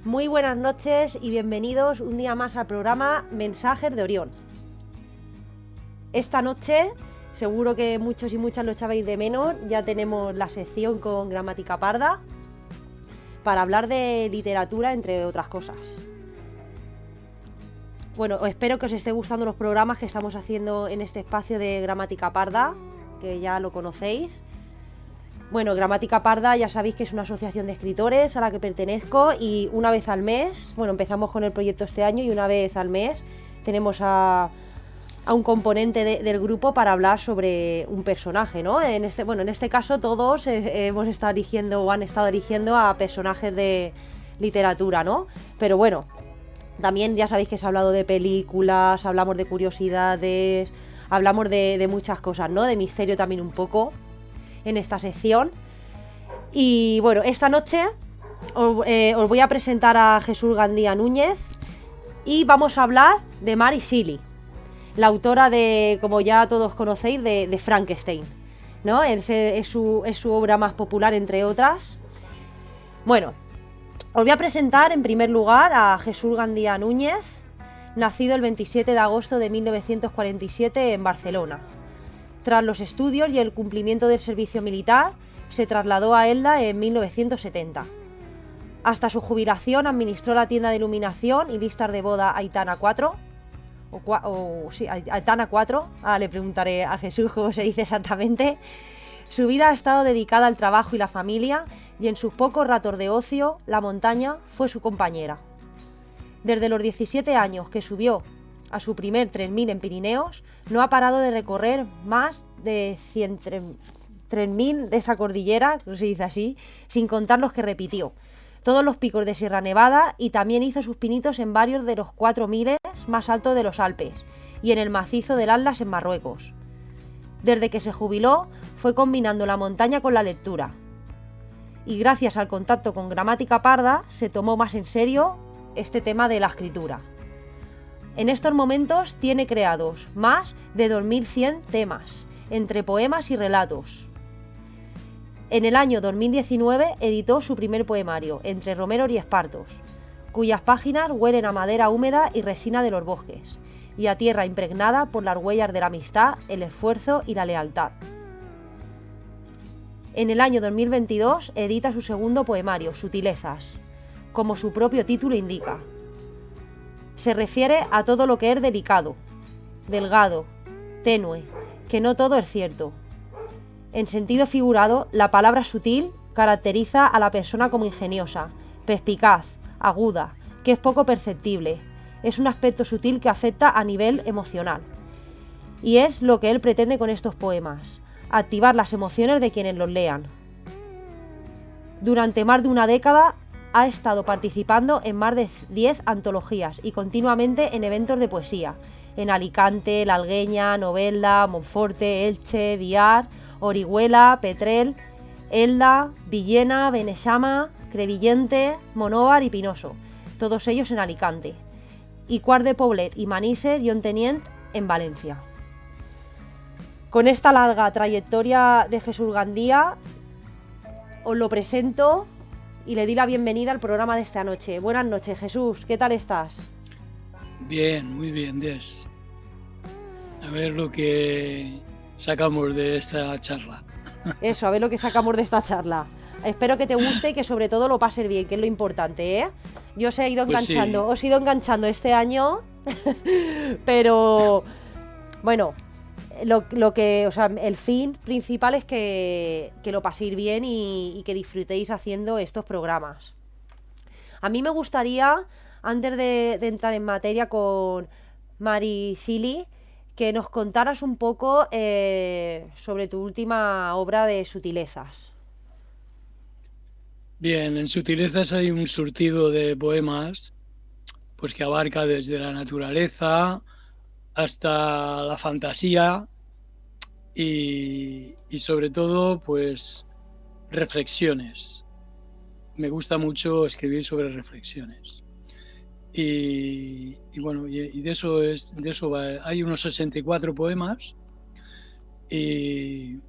Muy buenas noches y bienvenidos un día más al programa Mensajes de Orión. Esta noche, seguro que muchos y muchas lo echabais de menos, ya tenemos la sección con Gramática Parda para hablar de literatura, entre otras cosas. Bueno, espero que os esté gustando los programas que estamos haciendo en este espacio de Gramática Parda, que ya lo conocéis. Bueno, Gramática Parda ya sabéis que es una asociación de escritores a la que pertenezco y una vez al mes, bueno, empezamos con el proyecto este año y una vez al mes tenemos a un componente del grupo para hablar sobre un personaje, ¿no? En este caso todos hemos estado eligiendo o han estado eligiendo a personajes de literatura, ¿no? Pero bueno, también ya sabéis que se ha hablado de películas, hablamos de curiosidades, hablamos de muchas cosas, ¿no? De misterio también un poco en esta sección. Y bueno, esta noche os voy a presentar a Jesús Gandía Núñez y vamos a hablar de Mary Shelley, la autora de, como ya todos conocéis, de Frankenstein, ¿no? Es su obra más popular, entre otras. Bueno, os voy a presentar en primer lugar a Jesús Gandía Núñez, nacido el 27 de agosto de 1947 en Barcelona. Tras los estudios y el cumplimiento del servicio militar, se trasladó a Elda en 1970. Hasta su jubilación administró la tienda de iluminación y listas de boda Aitana 4. Aitana 4. Ahora le preguntaré a Jesús cómo se dice exactamente. Su vida ha estado dedicada al trabajo y la familia, y en sus pocos ratos de ocio, la montaña fue su compañera. Desde los 17 años que subió a su primer 3000 en Pirineos, no ha parado de recorrer más de 3000 de esa cordillera, no se dice así, sin contar los que repitió, todos los picos de Sierra Nevada, y también hizo sus pinitos en varios de los 4000 más altos de los Alpes y en el macizo del Atlas en Marruecos. Desde que se jubiló, fue combinando la montaña con la lectura, y gracias al contacto con Gramática Parda se tomó más en serio este tema de la escritura. En estos momentos tiene creados más de 2100 temas, entre poemas y relatos. En el año 2019 editó su primer poemario, Entre Romeros y Espartos, cuyas páginas huelen a madera húmeda y resina de los bosques, y a tierra impregnada por las huellas de la amistad, el esfuerzo y la lealtad. En el año 2022 edita su segundo poemario, Sutilezas, como su propio título indica. Se refiere a todo lo que es delicado, delgado, tenue, que no todo es cierto. En sentido figurado, la palabra sutil caracteriza a la persona como ingeniosa, perspicaz, aguda, que es poco perceptible. Es un aspecto sutil que afecta a nivel emocional. Y es lo que él pretende con estos poemas, activar las emociones de quienes los lean. Durante más de una década ha estado participando en más de 10 antologías y continuamente en eventos de poesía, en Alicante, La Algueña, Novelda, Monforte, Elche, Biar, Orihuela, Petrel, Elda, Villena, Beneixama, Crevillente, Monóvar y Pinoso, todos ellos en Alicante, y Quart de Poblet y Manises y Ontenient en Valencia. Con esta larga trayectoria de Jesús Gandía, os lo presento y le di la bienvenida al programa de esta noche. Buenas noches, Jesús, ¿qué tal estás? Bien, muy bien, Des. A ver lo que sacamos de esta charla. Eso, a ver lo que sacamos de esta charla. Espero que te guste y que sobre todo lo pases bien, que es lo importante, ¿eh? Yo os he ido enganchando, Pues sí. os he ido enganchando este año, pero bueno, o sea, el fin principal es que lo paséis bien y que disfrutéis haciendo estos programas. A mí me gustaría, antes de entrar en materia con Mary Shelley, que nos contaras un poco sobre tu última obra de Sutilezas. Bien, en Sutilezas hay un surtido de poemas, pues que abarca desde la naturaleza hasta la fantasía y sobre todo, pues reflexiones. Me gusta mucho escribir sobre reflexiones. Y bueno, y de eso va. Hay unos 64 poemas y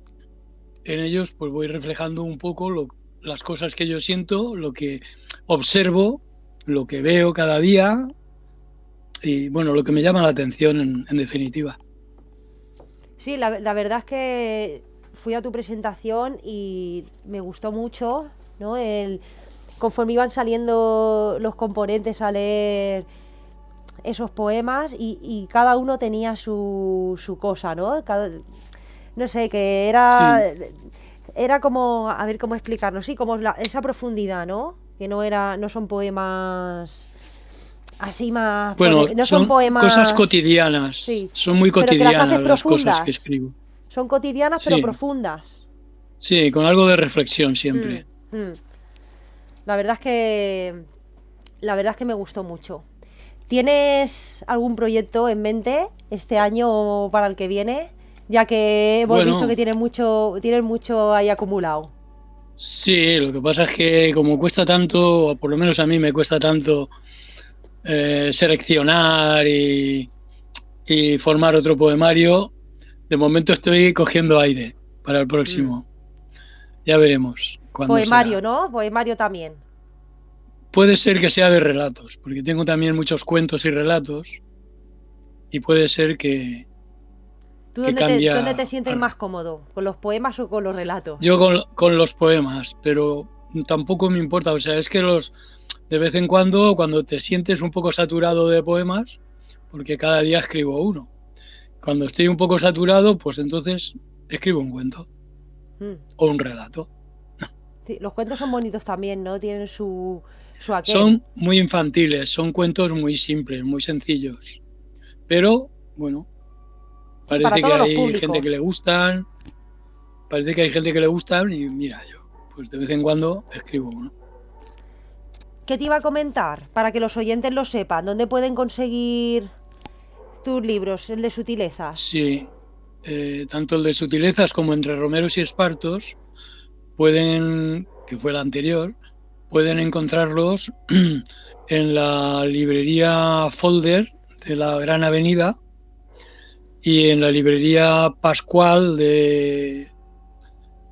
en ellos pues voy reflejando un poco las cosas que yo siento, lo que observo lo que veo cada día y, bueno, lo que me llama la atención en definitiva. Sí, la verdad es que fui a tu presentación y me gustó mucho, ¿no? Conforme iban saliendo los componentes a leer esos poemas y cada uno tenía su cosa, ¿no? No sé, que Sí. era como, a ver cómo explicarlo, sí, como esa profundidad, ¿no? Que no son poemas así más, Bueno, no son son cosas poemas, cotidianas, sí, son muy pero que las haces cotidianas las cosas que profundas, escribo. son cotidianas pero Sí, profundas. sí, con algo de reflexión Mm, siempre. mm. La verdad es que, la verdad es que me gustó mucho. ¿Tienes algún proyecto en mente este año o para el que viene? Ya que hemos visto Bueno, que tienes mucho ahí acumulado. sí, lo que pasa es que como cuesta tanto, o por lo menos a mí me cuesta tanto seleccionar y formar otro poemario, de momento estoy cogiendo aire para el Mm. próximo. Ya veremos cuándo Poemario, será. ¿no? Poemario también. Puede ser que sea de relatos, porque tengo también muchos cuentos y relatos, y puede ser ¿Tú que dónde cambia. te sientes más cómodo? ¿Con los poemas o con los relatos? Yo con los poemas, pero tampoco me importa. O sea, es que de vez en cuando te sientes un poco saturado de poemas, porque cada día escribo uno. Cuando estoy un poco saturado, pues entonces escribo un cuento Mm. o un relato. Sí, los cuentos son bonitos también, ¿no? Tienen su aquel. Son muy infantiles, son cuentos muy simples, muy sencillos. Pero, bueno, Sí, para parece que todos los hay gente que públicos. le gustan, parece que hay gente que le gustan y mira, yo, pues de vez en cuando escribo uno. ¿Qué te iba a comentar? Para que los oyentes lo sepan, ¿dónde pueden conseguir tus libros, el de sutilezas? Sí, tanto el de sutilezas como entre romeros y espartos que fue el anterior, pueden encontrarlos en la librería Folder de la Gran Avenida y en la librería Pascual de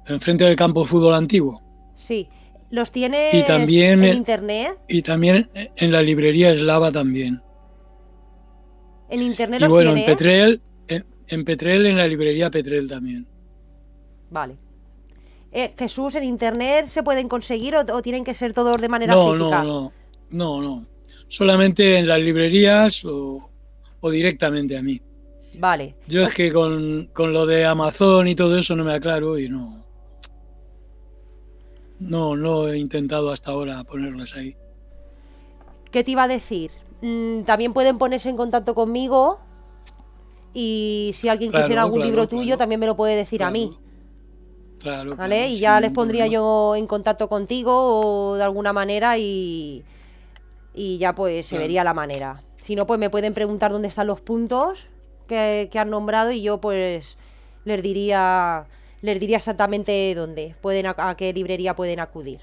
enfrente del campo de fútbol antiguo. Sí. ¿Los Y tienes en también, internet? y también en la librería Eslava también. ¿En internet Y los bueno, tienes? En Petrel, en la librería Petrel también. Vale. Jesús, ¿en internet se pueden conseguir o tienen que ser todos de manera No, no, física? no, no, no. Solamente en las librerías o directamente a mí. Vale. Yo es que con lo de Amazon y todo eso no me aclaro y no he intentado hasta ahora ponerlos ahí. ¿Qué te iba a decir? También pueden ponerse en contacto conmigo y si alguien quisiera Claro, algún libro claro, tuyo claro, también me lo puede decir a mí. claro, claro, ¿Vale? claro, Y sin ya les ningún pondría problema. yo en contacto contigo o de alguna manera y ya pues se Claro. vería la manera. Si no, pues me pueden preguntar dónde están los puntos que han nombrado y yo pues les diría, les diría exactamente dónde pueden, a qué librería pueden acudir.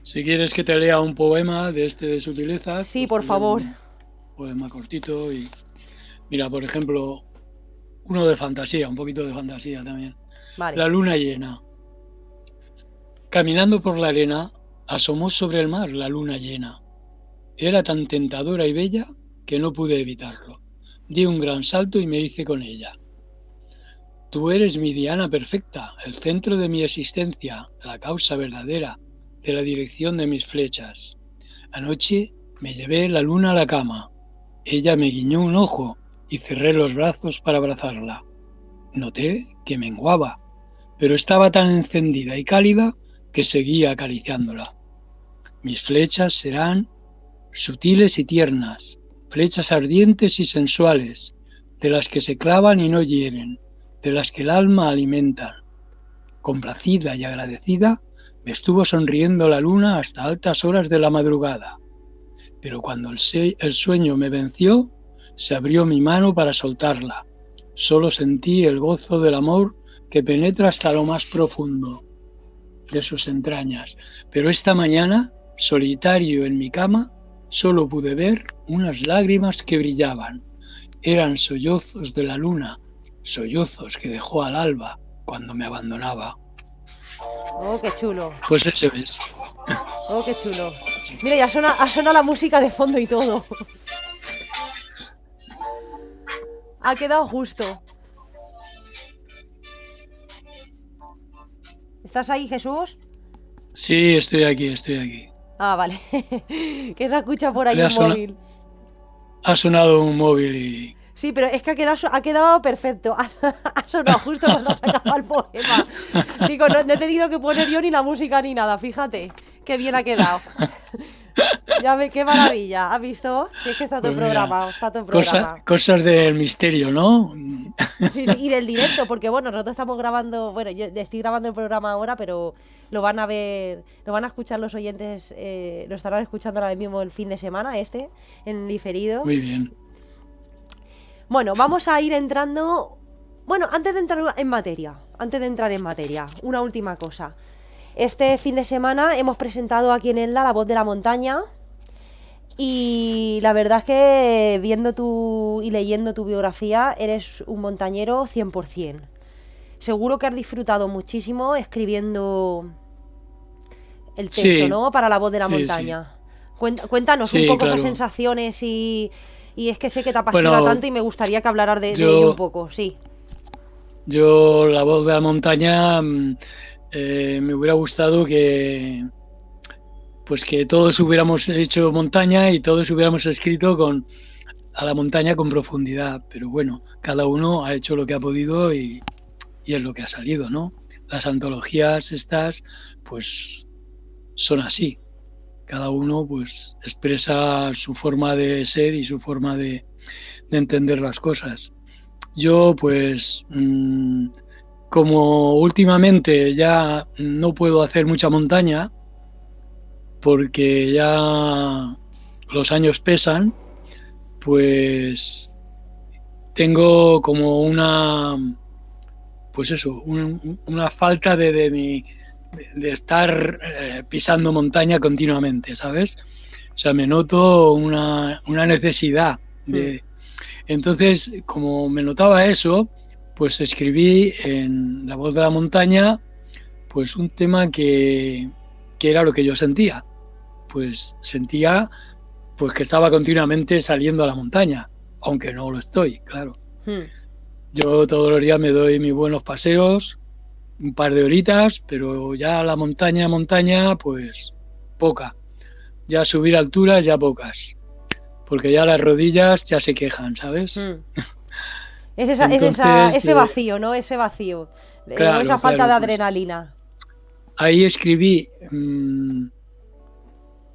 Si quieres que te lea un poema de este de sutilezas, Sí, pues por te leo favor. un poema cortito y mira, por ejemplo, uno de fantasía, un poquito de fantasía también. Vale. La luna llena. Caminando por la arena, asomó sobre el mar la luna llena. Era tan tentadora y bella que no pude evitarlo. Di un gran salto y me hice con ella. Tú eres mi diana perfecta, el centro de mi existencia, la causa verdadera de la dirección de mis flechas. Anoche me llevé la luna a la cama. Ella me guiñó un ojo y cerré los brazos para abrazarla. Noté que menguaba, pero estaba tan encendida y cálida que seguía acariciándola. Mis flechas serán sutiles y tiernas, flechas ardientes y sensuales, de las que se clavan y no hieren, de las que el alma alimentan. Complacida y agradecida, me estuvo sonriendo la luna hasta altas horas de la madrugada. Pero cuando el sueño me venció, se abrió mi mano para soltarla. Solo sentí el gozo del amor que penetra hasta lo más profundo de sus entrañas. Pero esta mañana, solitario en mi cama, solo pude ver unas lágrimas que brillaban. Eran sollozos de la luna, sollozos que dejó al alba cuando me abandonaba. Oh, qué chulo. Pues ese ves. Oh, qué chulo. Mira, ya ha sonado la música de fondo y todo. Ha quedado justo. ¿Estás ahí, Jesús? Sí, estoy aquí. Ah, vale. Que se escucha por ahí un móvil. Ha sonado un móvil y... Sí, pero es que ha quedado perfecto. Ha sonado justo cuando se acaba el poema. Chicos, no he tenido que poner yo ni la música ni nada, fíjate. Qué bien ha quedado. Qué maravilla. ¿Has visto? Sí, es que está todo Pues mira, programado. Está todo programado. Cosas del misterio, ¿no? Sí, y del directo, porque bueno, nosotros estamos grabando, bueno, yo estoy grabando el programa ahora, pero lo van a ver, lo van a escuchar los oyentes, lo estarán escuchando ahora mismo el fin de semana, en diferido. Muy bien. Bueno, vamos a ir entrando. Bueno, antes de entrar en materia, una última cosa. Este fin de semana hemos presentado aquí en La Voz de la Montaña. Y la verdad es que viendo y leyendo tu biografía, eres un montañero 100%. Seguro que has disfrutado muchísimo escribiendo el texto, Sí, ¿no? Para La Voz de la Montaña. Cuéntanos un poco esas claro. sensaciones y es que sé que te apasiona Bueno, tanto y me gustaría que hablaras de ello un poco, sí. Yo, La Voz de la Montaña, me hubiera gustado que todos hubiéramos hecho montaña y todos hubiéramos escrito a la montaña con profundidad, pero bueno, cada uno ha hecho lo que ha podido y es lo que ha salido, ¿no? Las antologías estas, pues son así. Cada uno pues expresa su forma de ser y su forma de entender las cosas. Yo pues como últimamente ya no puedo hacer mucha montaña porque ya los años pesan, pues tengo como una falta de estar pisando montaña continuamente, ¿sabes? O sea, me noto una necesidad de... Entonces, como me notaba eso, pues escribí en La Voz de la Montaña pues un tema que era lo que yo sentía. Pues sentía pues que estaba continuamente saliendo a la montaña, aunque no lo estoy, claro. Yo todos los días me doy mis buenos paseos, un par de horitas, pero ya la montaña, pues poca. Ya subir alturas, ya pocas. Porque ya las rodillas ya se quejan, ¿sabes? Ese vacío, ¿no? Ese vacío. Claro, esa falta de pues, adrenalina. Ahí escribí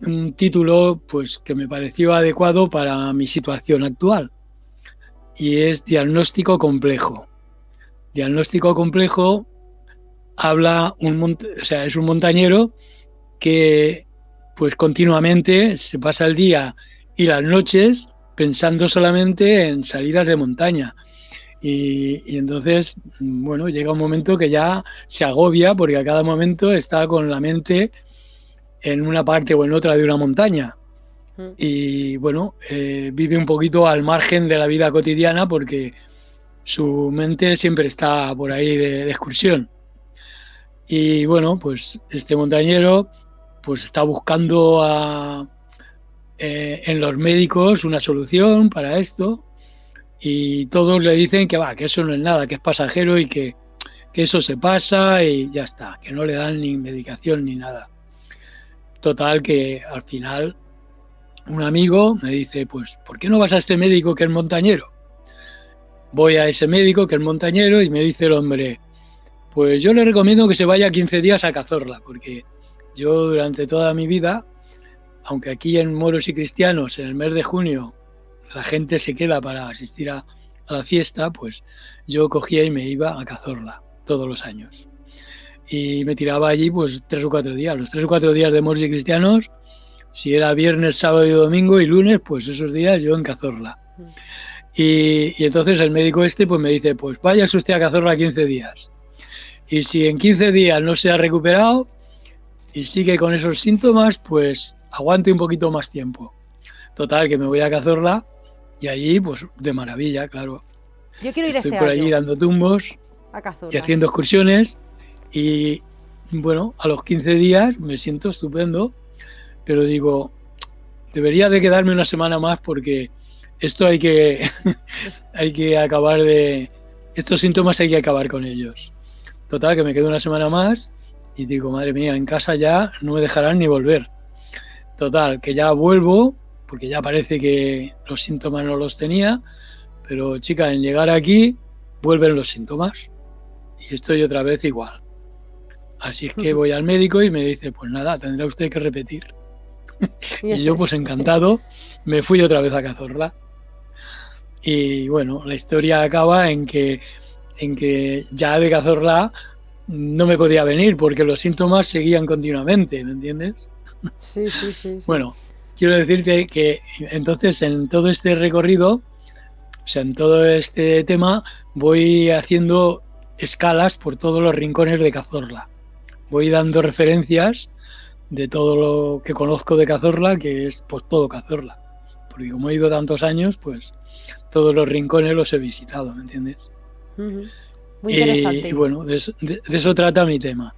un título pues que me pareció adecuado para mi situación actual. Y es Diagnóstico Complejo. Diagnóstico Complejo es un montañero que pues continuamente se pasa el día y las noches pensando solamente en salidas de montaña. Y entonces, bueno, llega un momento que ya se agobia porque a cada momento está con la mente en una parte o en otra de una montaña. Y bueno, vive un poquito al margen de la vida cotidiana porque su mente siempre está por ahí de excursión. Y bueno, pues este montañero pues está buscando en los médicos una solución para esto y todos le dicen que que eso no es nada, que es pasajero y que eso se pasa y ya está, que no le dan ni medicación ni nada. Total que al final un amigo me dice, pues, ¿por qué no vas a este médico que es montañero? Voy a ese médico que es montañero y me dice el hombre, pues yo le recomiendo que se vaya 15 días a Cazorla, porque yo durante toda mi vida, aunque aquí en Moros y Cristianos en el mes de junio la gente se queda para asistir a la fiesta, pues yo cogía y me iba a Cazorla todos los años. Y me tiraba allí pues 3 o 4 días. Los 3 o 4 días de Moros y Cristianos, si era viernes, sábado y domingo y lunes, pues esos días yo en Cazorla. Y entonces el médico pues me dice, pues vaya usted a Cazorla 15 días. Y si en 15 días no se ha recuperado y sigue con esos síntomas, pues aguante un poquito más tiempo. Total, que me voy a Cazorla y allí, pues de maravilla, claro. Yo quiero ir Estoy por allí dando tumbos y haciendo excursiones y bueno, a los 15 días me siento estupendo. pero digo, debería de quedarme una semana más porque esto hay que, hay que acabar de... Estos síntomas hay que acabar con ellos. Total, que me quedo una semana más y digo, madre mía, en casa ya no me dejarán ni volver. Total, que ya vuelvo, porque ya parece que los síntomas no los tenía, pero chica, en llegar aquí vuelven los síntomas y estoy otra vez igual. Así es que voy al médico y me dice, pues nada, tendrá usted que repetir. Y yo pues encantado me fui otra vez a Cazorla. Y bueno, la historia acaba en que ya de Cazorla no me podía venir porque los síntomas seguían continuamente, ¿me entiendes? Sí, sí, sí. Bueno, quiero decirte que entonces en todo este recorrido, o sea, en todo este tema, voy haciendo escalas por todos los rincones de Cazorla. Voy dando referencias de todo lo que conozco de Cazorla, que es pues todo Cazorla. Porque como he ido tantos años, pues todos los rincones los he visitado, ¿me entiendes? Muy interesante. Y bueno, de eso trata mi tema.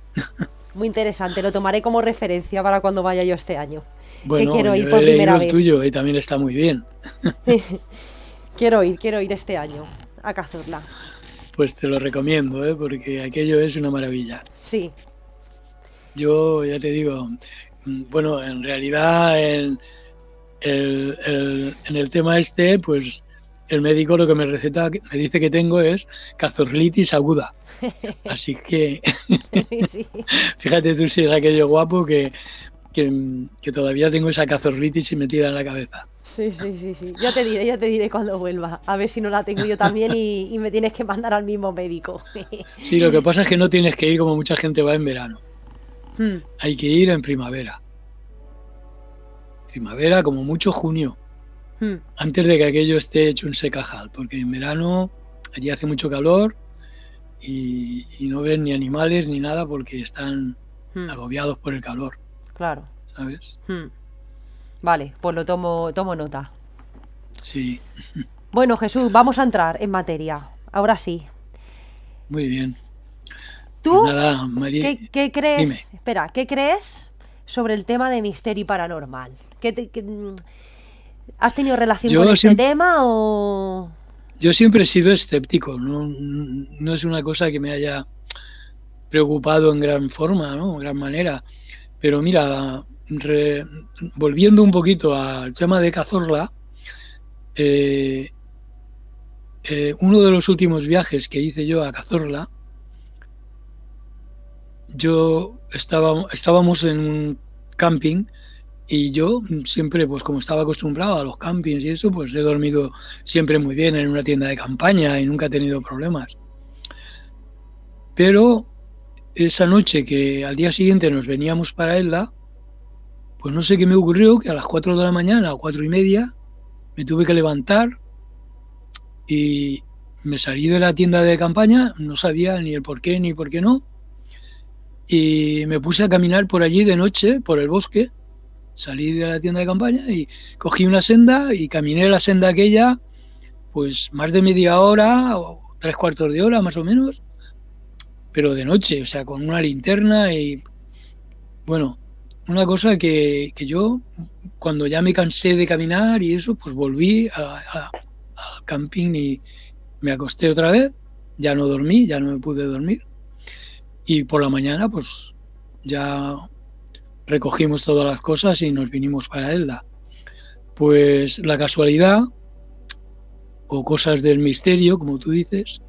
Muy interesante, lo tomaré como referencia para cuando vaya yo este año. Bueno, que quiero ir yo por he leído primera el vez. tuyo y también está muy bien. Quiero ir este año a Cazorla. Pues te lo recomiendo, porque aquello es una maravilla. Sí. Yo ya te digo, bueno, en realidad en el tema este, pues el médico lo que me receta, me dice que tengo es cazorlitis aguda. Así que Sí. Fíjate tú si es aquello guapo que todavía tengo esa cazorlitis metida en la cabeza. Sí. Ya te diré cuando vuelva. A ver si no la tengo yo también y me tienes que mandar al mismo médico. Sí, lo que pasa es que no tienes que ir como mucha gente va en verano. Hay que ir en primavera. Primavera, como mucho junio. Antes de que aquello esté hecho un secajal. Porque en verano allí hace mucho calor y no ven ni animales ni nada porque están agobiados por el calor. Claro. ¿Sabes? Vale, pues lo tomo nota. Sí. Bueno, Jesús, vamos a entrar en materia. Ahora sí. Muy bien. ¿Tú pues nada, María, ¿qué crees? dime. Espera, ¿qué crees sobre el tema de misterio y paranormal? ¿Has tenido relación con este tema o...? Yo siempre he sido escéptico, no es una cosa que me haya preocupado en gran forma, ¿no? En gran manera. Pero mira, volviendo un poquito al tema de Cazorla, uno de los últimos viajes que hice yo a Cazorla, estábamos en un camping y yo siempre, pues como estaba acostumbrado a los campings y eso, pues he dormido siempre muy bien en una tienda de campaña y nunca he tenido problemas. Pero esa noche que al día siguiente nos veníamos para Elda, pues no sé qué me ocurrió, que a las 4 de la mañana o 4:30 me tuve que levantar y me salí de la tienda de campaña, no sabía ni el por qué ni por qué no, y me puse a caminar por allí de noche, por el bosque. Salí de la tienda de campaña y cogí una senda y caminé la senda aquella, pues más de media hora o 3/4 de hora más o menos, pero de noche, o sea, con una linterna y bueno, una cosa que yo cuando ya me cansé de caminar y eso, pues volví al camping y me acosté otra vez, ya no dormí, ya no me pude dormir y por la mañana pues ya recogimos todas las cosas y nos vinimos para Elda. Pues la casualidad o cosas del misterio, como tú dices,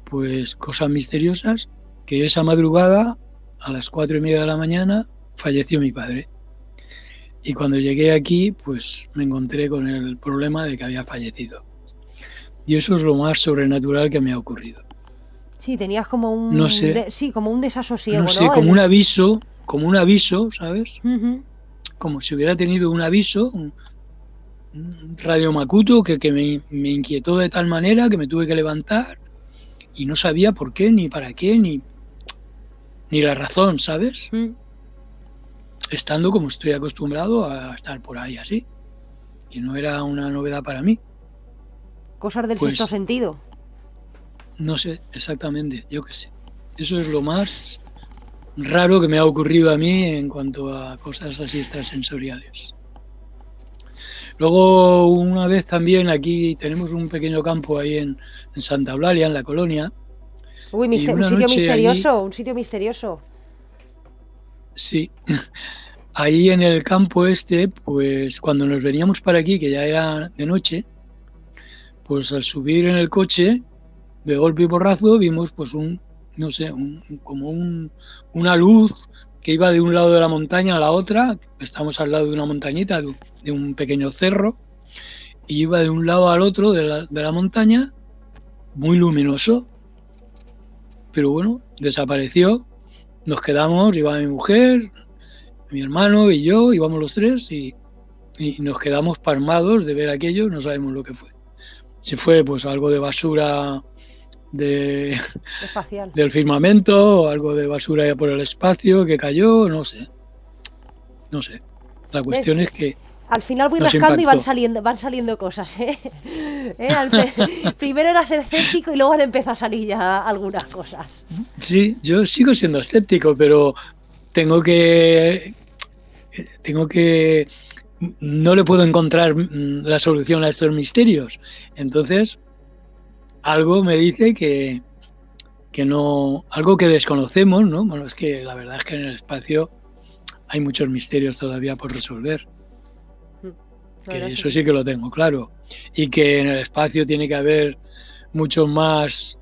pues cosas misteriosas, que esa madrugada a las 4:30 de la mañana falleció mi padre. Y cuando llegué aquí, pues me encontré con el problema de que había fallecido. Y eso es lo más sobrenatural que me ha ocurrido. Sí, tenías como un... No sé. como un desasosiego, ¿no? sé, como un aviso, ¿sabes? Como si hubiera tenido un aviso, un radio macuto que me inquietó de tal manera que me tuve que levantar y no sabía por qué, ni para qué, ni la razón, ¿sabes? Estando como estoy acostumbrado a estar por ahí así, que no era una novedad para mí. Cosas del Pues, sexto sentido. No sé exactamente, yo qué sé. Eso es lo más raro que me ha ocurrido a mí en cuanto a cosas así extrasensoriales. Luego, una vez también aquí tenemos un pequeño campo ahí en Santa Eulalia, en la colonia, Uy, y un una sitio noche allí, misterioso, un sitio misterioso. sí, ahí en el campo este, pues cuando nos veníamos para aquí, que ya era de noche, pues al subir en el coche, de golpe y porrazo, vimos pues no sé, una luz que iba de un lado de la montaña a la otra. Estamos al lado de una montañita, de un pequeño cerro, y iba de un lado al otro de la montaña, muy luminoso, pero bueno, desapareció. Nos quedamos, iba mi mujer, mi hermano y yo, íbamos los tres, y nos quedamos pasmados de ver aquello, no sabemos lo que fue. Si fue pues algo de basura de, Espacial. del firmamento, o algo de basura por el espacio que cayó, no sé. No sé. La ¿Ves? cuestión es que Al final voy nos rascando y impactó. van saliendo cosas, ¿eh? Primero era ser escéptico y luego han empezado a salir ya algunas cosas. Sí, yo sigo siendo escéptico, pero tengo que, tengo que, no le puedo encontrar la solución a estos misterios. Entonces, algo me dice que no, algo que desconocemos, ¿no? Bueno, es que la verdad es que en el espacio hay muchos misterios todavía por resolver. Que eso sí que lo tengo claro. Y que en el espacio tiene que haber muchos más,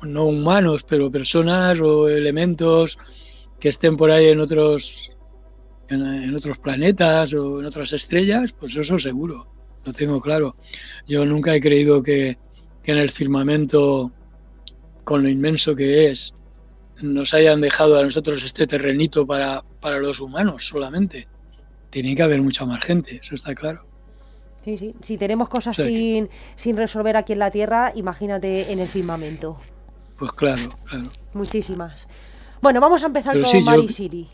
no humanos, pero personas o elementos que estén por ahí en otros planetas o en otras estrellas, pues eso seguro, lo tengo claro. Yo nunca he creído que en el firmamento, con lo inmenso que es, nos hayan dejado a nosotros este terrenito para los humanos solamente. Tiene que haber mucha más gente, eso está claro. Sí, sí. Si tenemos O cosas sea que, sin resolver aquí en la Tierra, imagínate en el firmamento. pues claro, claro. Muchísimas. Bueno, vamos a empezar Pero con sí, yo, Mary City.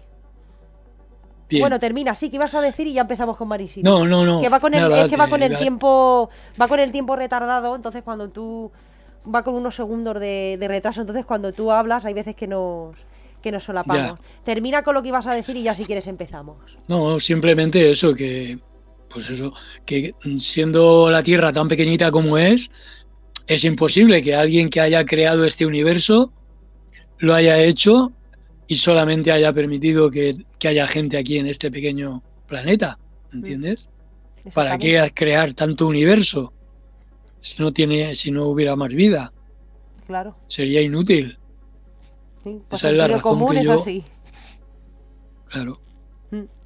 Bueno, bien. termina, sí, que ibas a decir y ya empezamos con Mary City. No, no, Que no, va con el, es nada, que va con el tiempo retardado, entonces cuando tú va con unos segundos de retraso, entonces cuando tú hablas hay veces que nos ya. solapamos. Termina con lo que ibas a decir y ya si quieres empezamos. No, simplemente eso, pues eso, que siendo la Tierra tan pequeñita como es imposible que alguien que haya creado este universo lo haya hecho y solamente haya permitido que haya gente aquí en este pequeño planeta, ¿entiendes? ¿Para qué Exactamente, crear tanto universo si no hubiera más vida? claro. Sería inútil. Sí, por Esa es la sentido razón común que es yo, así. claro,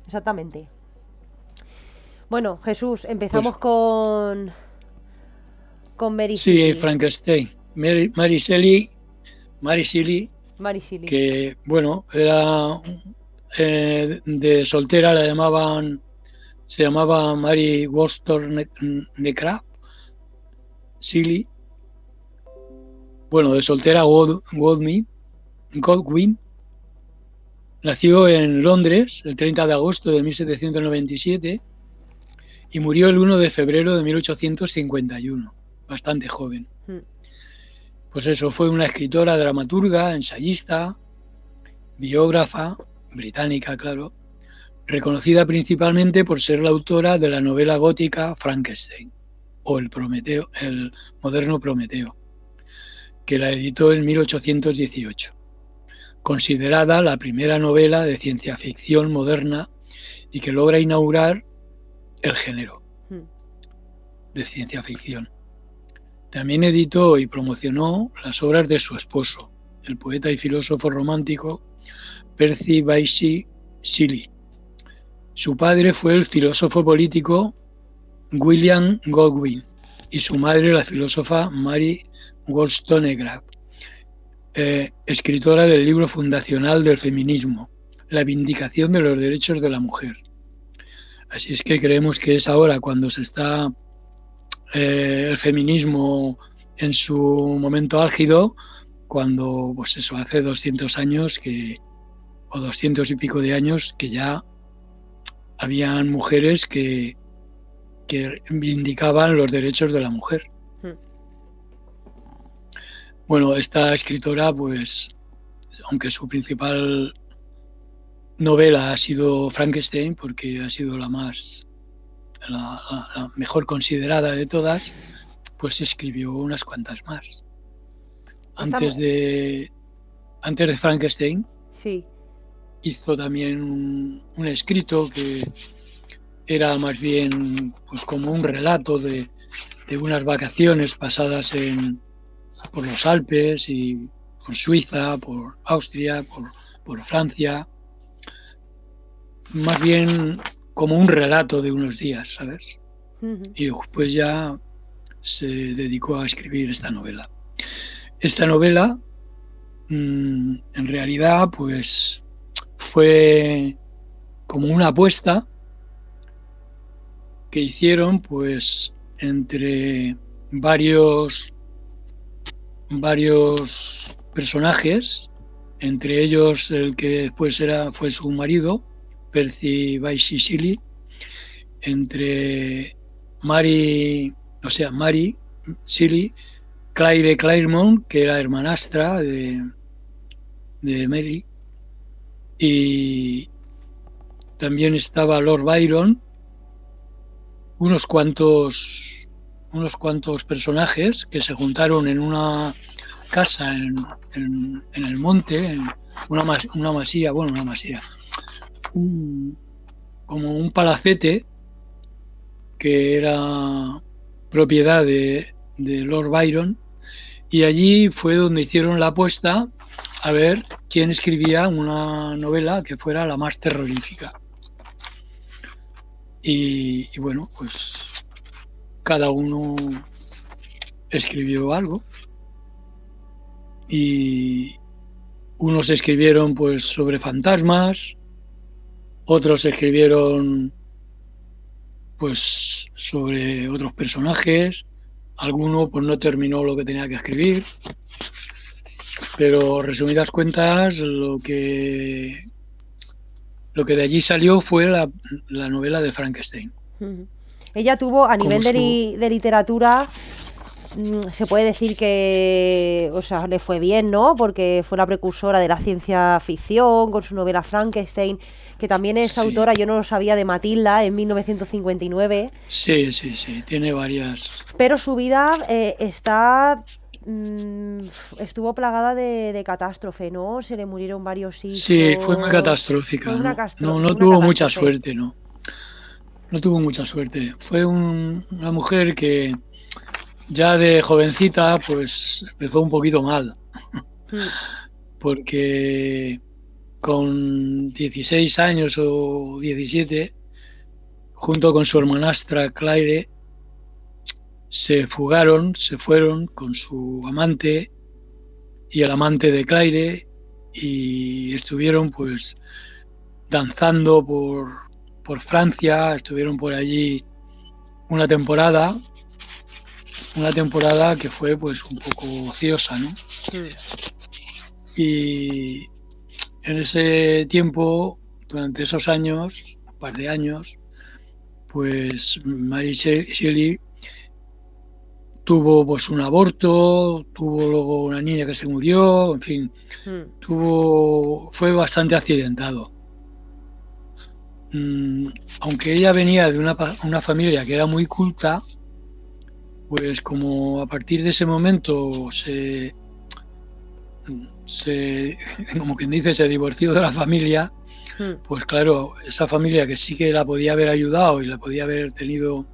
Exactamente. Bueno, Jesús, pues empezamos con Mary sí, City. Frankenstein, Mary Shelley, Mary Shelley. que bueno, era de soltera, se llamaba Mary Wollstonecraft Shelley, bueno, de soltera Godwin, nació en Londres el 30 de agosto de 1797 y murió el 1 de febrero de 1851, bastante joven. Mm. Pues eso, fue una escritora, dramaturga, ensayista, biógrafa, británica, claro, reconocida principalmente por ser la autora de la novela gótica Frankenstein, o el moderno Prometeo, que la editó en 1818, considerada la primera novela de ciencia ficción moderna y que logra inaugurar el género de ciencia ficción. También editó y promocionó las obras de su esposo, el poeta y filósofo romántico Percy Bysshe Shelley. Su padre fue el filósofo político William Godwin y su madre la filósofa Mary Wollstonecraft, escritora del libro fundacional del feminismo, La vindicación de los derechos de la mujer. Así es que creemos que es ahora cuando se está el feminismo en su momento álgido, cuando, pues eso, hace 200 años o 200 y pico de años que ya habían mujeres que vindicaban los derechos de la mujer. Bueno, esta escritora pues aunque su principal novela ha sido Frankenstein, porque ha sido la mejor considerada de todas, pues escribió unas cuantas más. Antes de Frankenstein, sí, hizo también un escrito que era más bien pues como un relato de unas vacaciones pasadas por los Alpes y por Suiza, por Austria, por Francia, más bien como un relato de unos días, ¿sabes? Y después ya se dedicó a escribir esta novela. Esta novela, en realidad, pues fue como una apuesta que hicieron, pues, entre varios personajes, entre ellos el que después fue su marido, Percy Bysshe Shelley, entre Mary Shelley, Claire Claremont, que era hermanastra de Mary, y también estaba Lord Byron, unos cuantos personajes que se juntaron en una casa en el monte, en una masía, como un palacete que era propiedad de Lord Byron, y allí fue donde hicieron la apuesta a ver quién escribía una novela que fuera la más terrorífica. Y bueno, pues cada uno escribió algo, y unos escribieron pues sobre fantasmas, otros escribieron pues sobre otros personajes, alguno pues no terminó lo que tenía que escribir, pero resumidas cuentas lo que de allí salió fue la novela de Frankenstein. Ella tuvo, a nivel de literatura, se puede decir que, o sea, le fue bien, ¿no? Porque fue la precursora de la ciencia ficción con su novela Frankenstein, que también es autora, yo no lo sabía, de Matilda en 1959. Sí, tiene varias. Pero su vida estuvo plagada de catástrofe, ¿no? Se le murieron varios hijos. Sí, fue muy catastrófica. No tuvo mucha suerte, ¿no? No tuvo mucha suerte. Fue una mujer que ya de jovencita pues empezó un poquito mal. Porque con 16 años o 17, junto con su hermanastra Claire, se fueron con su amante y el amante de Claire, y estuvieron pues danzando por Francia, estuvieron por allí una temporada que fue pues un poco ociosa, ¿no? Y en ese tiempo, durante esos años, un par de años, pues Mary Shelley tuvo pues un aborto, tuvo luego una niña que se murió, en fin, fue bastante accidentado. Aunque ella venía de una familia que era muy culta, pues como a partir de ese momento como quien dice, se divorció de la familia, pues claro, esa familia que sí que la podía haber ayudado y la podía haber tenido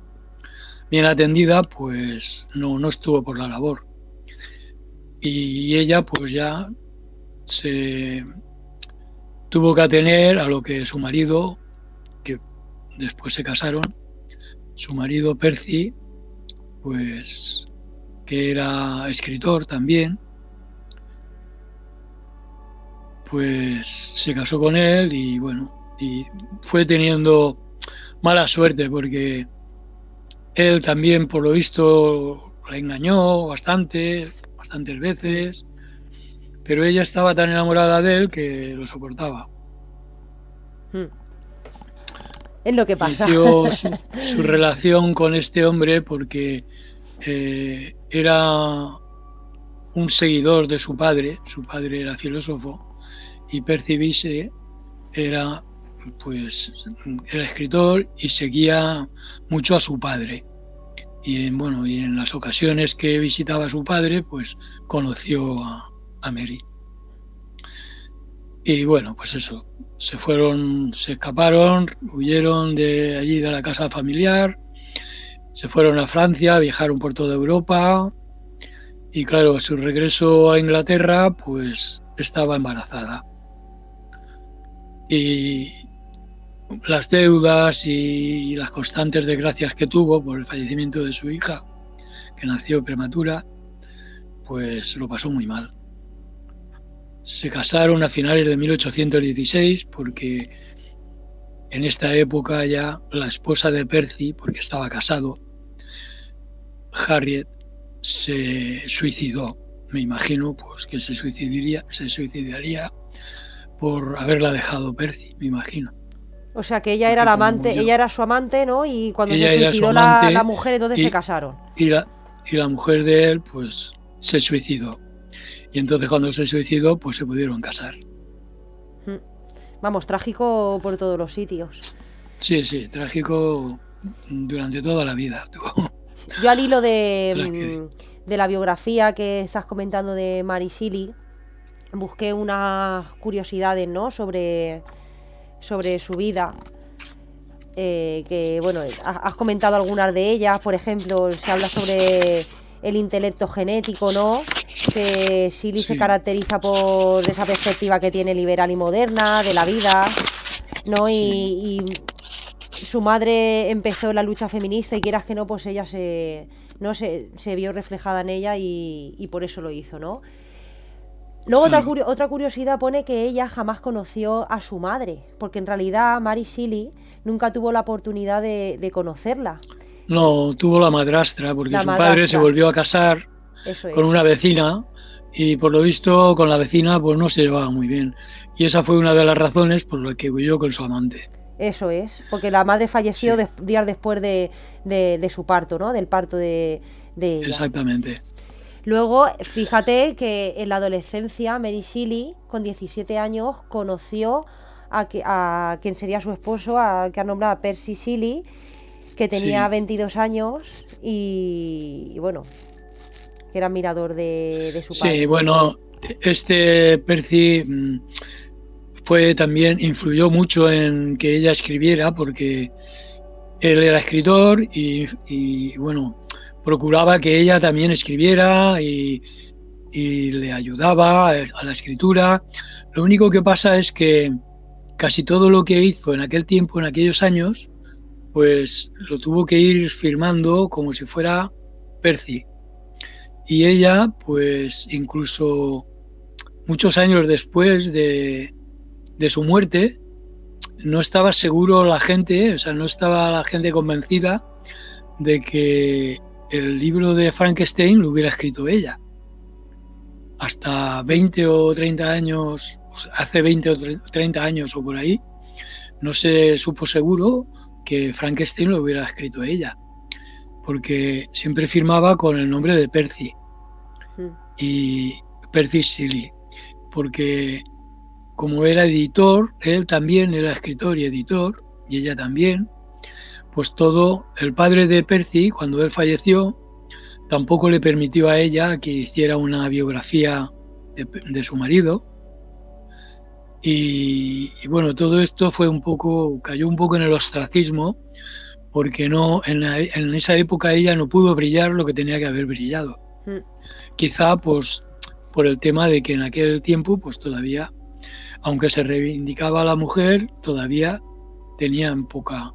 bien atendida, pues no estuvo por la labor. Y ella pues ya se tuvo que atener a lo que su marido, que después se casaron, su marido Percy, pues que era escritor también, pues se casó con él y bueno, y fue teniendo mala suerte porque él también, por lo visto, la engañó bastantes veces, pero ella estaba tan enamorada de él que lo soportaba. Es lo que pasa. Inició su relación con este hombre porque era un seguidor de su padre era filósofo, y Percy Bysshe era escritor y seguía mucho a su padre. Y en las ocasiones que visitaba a su padre, pues conoció a Mary. Y pues eso, se escaparon, huyeron de allí de la casa familiar, se fueron a Francia, viajaron por toda Europa y claro, a su regreso a Inglaterra, pues estaba embarazada. Y las deudas y las constantes desgracias que tuvo por el fallecimiento de su hija, que nació prematura, pues lo pasó muy mal. Se casaron a finales de 1816 porque en esta época ya la esposa de Percy, porque estaba casado, Harriet, se suicidó. Me imagino pues que se suicidaría por haberla dejado Percy, me imagino. O sea que ella era la amante, ella era su amante, ¿no? Y cuando ella se suicidó la mujer, entonces se casaron. Y la mujer de él, pues, se suicidó. Y entonces cuando se suicidó, pues se pudieron casar. Vamos, trágico por todos los sitios. Sí, trágico durante toda la vida. Yo al hilo de la biografía que estás comentando de Mary Shelley, busqué unas curiosidades, ¿no? sobre su vida, que has comentado algunas de ellas. Por ejemplo, se habla sobre el intelecto genético, ¿no? Que Shelley se caracteriza por esa perspectiva que tiene liberal y moderna de la vida, ¿no? Y su madre empezó la lucha feminista y quieras que no, pues ella se vio reflejada en ella y por eso lo hizo, ¿no? Luego otra curiosidad pone que ella jamás conoció a su madre, porque en realidad Mary Shelley nunca tuvo la oportunidad de conocerla. No, tuvo la madrastra, porque su padre se volvió a casar con una vecina y por lo visto con la vecina pues no se llevaba muy bien. Y esa fue una de las razones por las que huyó con su amante. Eso es, porque la madre falleció días después de su parto, ¿no? Del parto de ella. Exactamente. Luego, fíjate que en la adolescencia Mary Shelley, con 17 años, conoció a quien sería su esposo, al que ha nombrado Percy Shelley, que tenía 22 años y que era admirador de su padre. Sí, este Percy influyó mucho en que ella escribiera, porque él era escritor y procuraba que ella también escribiera y le ayudaba a la escritura. Lo único que pasa es que casi todo lo que hizo en aquel tiempo, en aquellos años, pues lo tuvo que ir firmando como si fuera Percy. Y ella, pues incluso muchos años después de su muerte, no estaba seguro la gente, no estaba la gente convencida de que el libro de Frankenstein lo hubiera escrito ella. Hasta 20 o 30 años, hace 20 o 30 años o por ahí, no se supo seguro que Frankenstein lo hubiera escrito ella, porque siempre firmaba con el nombre de Percy y Percy Shelley, porque como era editor, él también era escritor y editor, y ella también, pues el padre de Percy, cuando él falleció, tampoco le permitió a ella que hiciera una biografía de su marido. Y todo esto cayó un poco en el ostracismo, porque en esa época ella no pudo brillar lo que tenía que haber brillado. Quizá pues por el tema de que en aquel tiempo pues todavía, aunque se reivindicaba a la mujer, todavía tenían poca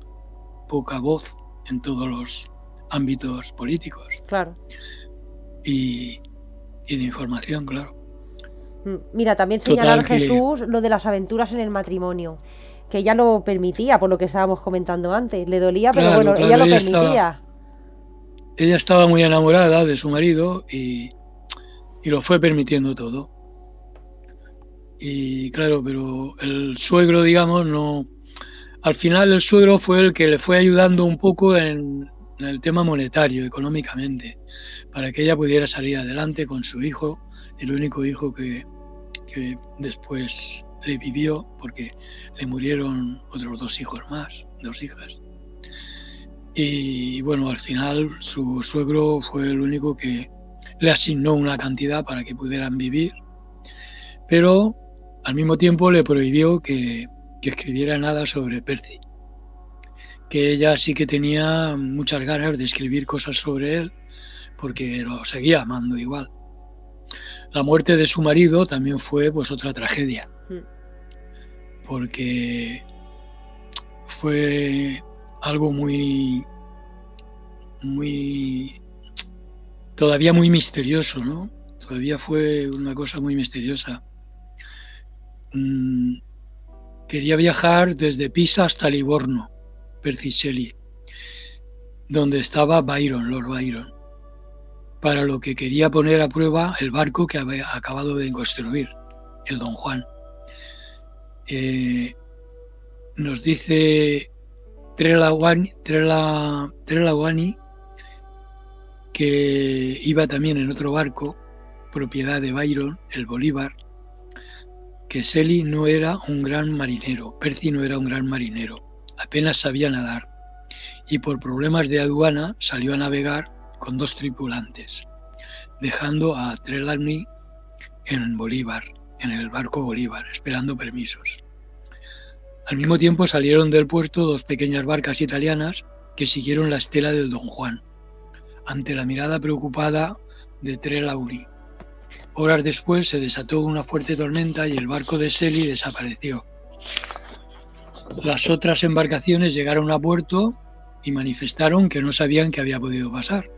voz en todos los ámbitos políticos. Claro. Y de información, claro. Mira, también señalar Jesús lo de las aventuras en el matrimonio, que ella lo permitía, por lo que estábamos comentando antes. Le dolía, pero ella lo permitía. Ella estaba muy enamorada de su marido y lo fue permitiendo todo. Y claro, pero el suegro, digamos, no. Al final el suegro fue el que le fue ayudando un poco en el tema monetario, económicamente, para que ella pudiera salir adelante con su hijo, el único hijo que después le vivió porque le murieron otros 2 hijos más, 2 hijas. Y bueno, al final su suegro fue el único que le asignó una cantidad para que pudieran vivir, pero al mismo tiempo le prohibió que escribiera nada sobre Percy, que ella sí que tenía muchas ganas de escribir cosas sobre él, porque lo seguía amando igual. La muerte de su marido también fue pues otra tragedia, porque fue algo todavía muy misterioso, ¿no? Todavía fue una cosa muy misteriosa. Quería viajar desde Pisa hasta Livorno, Percy Shelley, donde estaba Lord Byron, para lo que quería poner a prueba el barco que había acabado de construir, el Don Juan. Nos dice Trelawney que iba también en otro barco, propiedad de Byron, el Bolívar, que Shelley no era un gran marinero, Percy no era un gran marinero, apenas sabía nadar, y por problemas de aduana salió a navegar con 2 tripulantes, dejando a Trelawney en Bolívar, en el barco Bolívar, esperando permisos. Al mismo tiempo salieron del puerto 2 pequeñas barcas italianas que siguieron la estela del Don Juan, ante la mirada preocupada de Trelawney. Horas después se desató una fuerte tormenta y el barco de Shelley desapareció. Las otras embarcaciones llegaron a puerto y manifestaron que no sabían qué había podido pasar.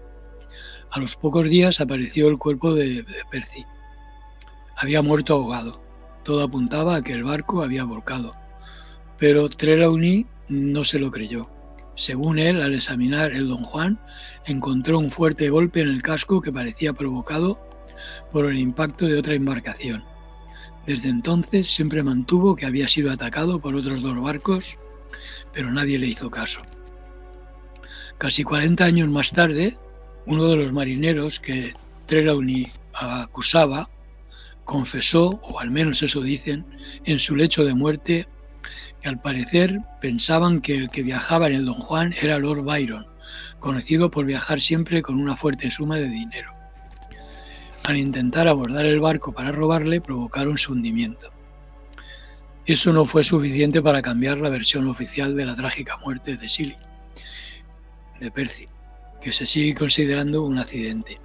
A los pocos días apareció el cuerpo de Percy. Había muerto ahogado. Todo apuntaba a que el barco había volcado. Pero Trelawney no se lo creyó. Según él, al examinar el Don Juan, encontró un fuerte golpe en el casco que parecía provocado por el impacto de otra embarcación. Desde entonces siempre mantuvo que había sido atacado por otros 2 barcos, pero nadie le hizo caso. Casi 40 años más tarde, uno de los marineros que Trelawney acusaba confesó, o al menos eso dicen, en su lecho de muerte, que al parecer pensaban que el que viajaba en el Don Juan era Lord Byron, conocido por viajar siempre con una fuerte suma de dinero. Al intentar abordar el barco para robarle, provocaron su hundimiento. Eso no fue suficiente para cambiar la versión oficial de la trágica muerte de Shelley, de Percy, que se sigue considerando un accidente.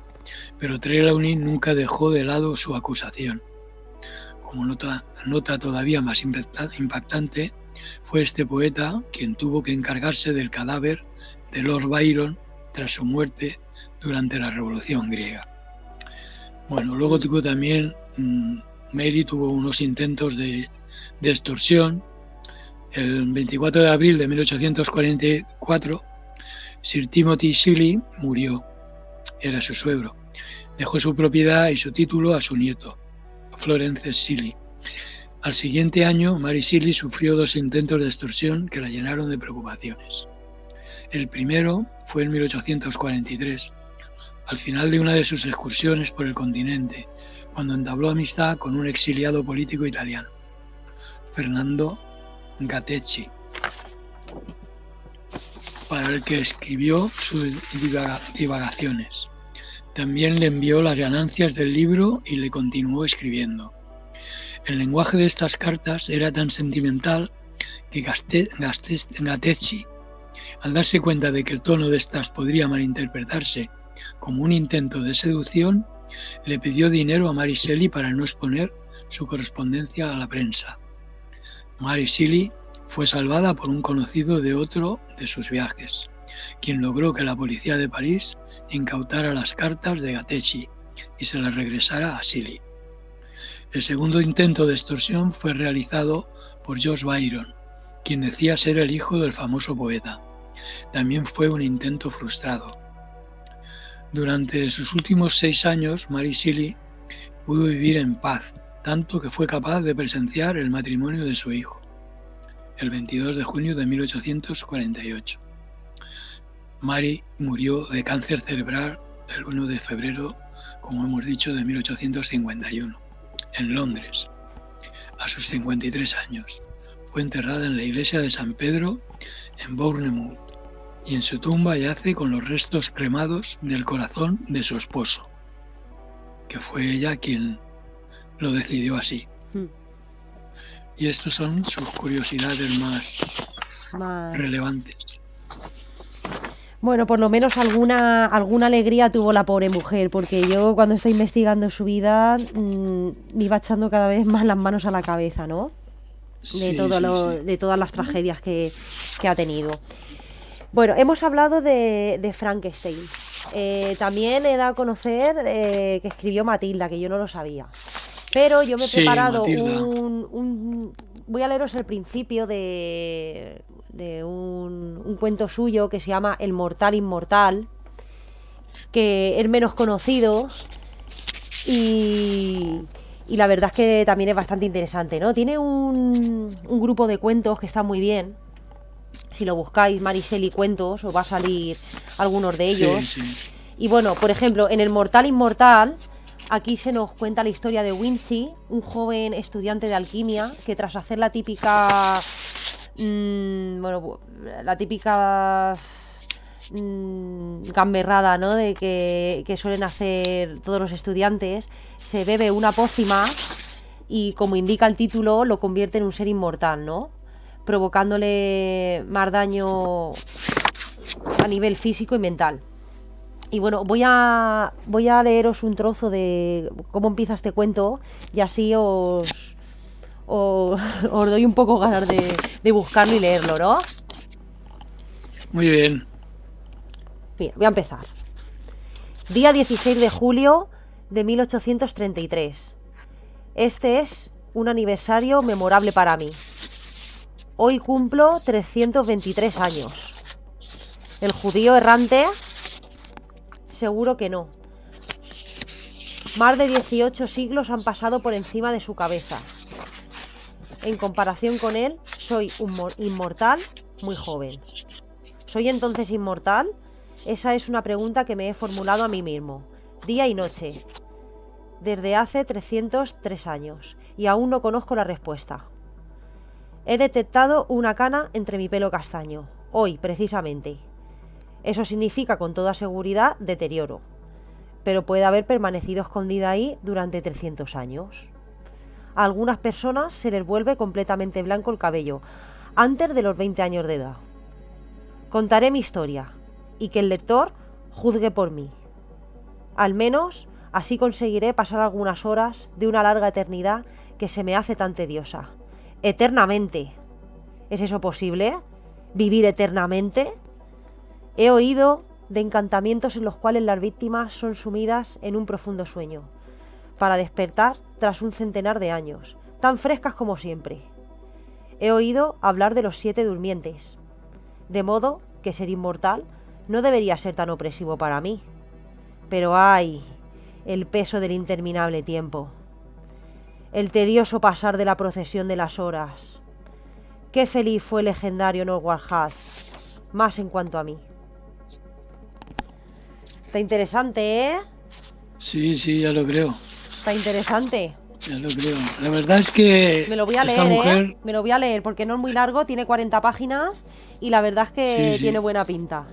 Pero Trelawney nunca dejó de lado su acusación. Como nota todavía más impactante, fue este poeta quien tuvo que encargarse del cadáver de Lord Byron tras su muerte durante la Revolución griega. Bueno, luego tuvo también, Mary tuvo unos intentos de extorsión. El 24 de abril de 1844, Sir Timothy Shelley murió, era su suegro. Dejó su propiedad y su título a su nieto, Florence Shelley. Al siguiente año, Mary Shelley sufrió 2 intentos de extorsión que la llenaron de preocupaciones. El primero fue en 1843, al final de una de sus excursiones por el continente, cuando entabló amistad con un exiliado político italiano, Fernando Gatecci, para el que escribió sus divagaciones. También le envió las ganancias del libro y le continuó escribiendo. El lenguaje de estas cartas era tan sentimental que Gatecci, al darse cuenta de que el tono de estas podría malinterpretarse como un intento de seducción, le pidió dinero a Mary Shelley para no exponer su correspondencia a la prensa. Mary Shelley fue salvada por un conocido de otro de sus viajes, quien logró que la policía de París incautara las cartas de Gatecci y se las regresara a Shelley. El segundo intento de extorsión fue realizado por George Byron, quien decía ser el hijo del famoso poeta. También fue un intento frustrado. Durante sus últimos 6 años, Mary Shelley pudo vivir en paz, tanto que fue capaz de presenciar el matrimonio de su hijo, el 22 de junio de 1848. Mary murió de cáncer cerebral el 1 de febrero, como hemos dicho, de 1851, en Londres, a sus 53 años. Fue enterrada en la iglesia de San Pedro en Bournemouth y en su tumba yace con los restos cremados del corazón de su esposo, que fue ella quien lo decidió así. Y estas son sus curiosidades más relevantes. Bueno, por lo menos alguna alegría tuvo la pobre mujer, porque yo cuando estoy investigando su vida me iba echando cada vez más las manos a la cabeza, ¿no? De todas las tragedias que ha tenido. Bueno, hemos hablado de Frankenstein. También he dado a conocer que escribió Matilda, que yo no lo sabía. Pero yo me he preparado voy a leeros el principio de un cuento suyo que se llama El mortal inmortal, que es menos conocido y la verdad es que también es bastante interesante, ¿no? Tiene un grupo de cuentos que está muy bien. Si lo buscáis, Mary Shelley Cuentos, os va a salir algunos de ellos. Sí. Y bueno, por ejemplo, en El mortal inmortal, aquí se nos cuenta la historia de Wincy, un joven estudiante de alquimia que tras hacer la típica gamberrada, ¿no? De que suelen hacer todos los estudiantes, se bebe una pócima y, como indica el título, lo convierte en un ser inmortal, ¿no? Provocándole más daño a nivel físico y mental. Y bueno, voy a leeros un trozo de cómo empieza este cuento y así os doy un poco ganas de buscarlo y leerlo, ¿no? Muy bien. Mira, voy a empezar. Día 16 de julio de 1833. Este es un aniversario memorable para mí. Hoy cumplo 323 años. ¿El judío errante? Seguro que no. Más de 18 siglos han pasado por encima de su cabeza. En comparación con él, soy un inmortal muy joven. ¿Soy entonces inmortal? Esa es una pregunta que me he formulado a mí mismo, día y noche, desde hace 303 años, y aún no conozco la respuesta. He detectado una cana entre mi pelo castaño, hoy precisamente. Eso significa con toda seguridad deterioro, pero puede haber permanecido escondida ahí durante 300 años. A algunas personas se les vuelve completamente blanco el cabello antes de los 20 años de edad. Contaré mi historia y que el lector juzgue por mí. Al menos así conseguiré pasar algunas horas de una larga eternidad que se me hace tan tediosa. Eternamente. ¿Es eso posible? ¿Vivir eternamente? He oído de encantamientos en los cuales las víctimas son sumidas en un profundo sueño, para despertar tras un centenar de años, tan frescas como siempre. He oído hablar de los 7 durmientes, de modo que ser inmortal no debería ser tan opresivo para mí. Pero ¡ay! El peso del interminable tiempo. El tedioso pasar de la procesión de las horas. Qué feliz fue el legendario Norwalk Hath, más en cuanto a mí. Está interesante, ¿eh? Sí, ya lo creo. Está interesante. Ya lo creo. La verdad es que me lo voy a esta leer, mujer... Me lo voy a leer porque no es muy largo, tiene 40 páginas y la verdad es que tiene buena pinta.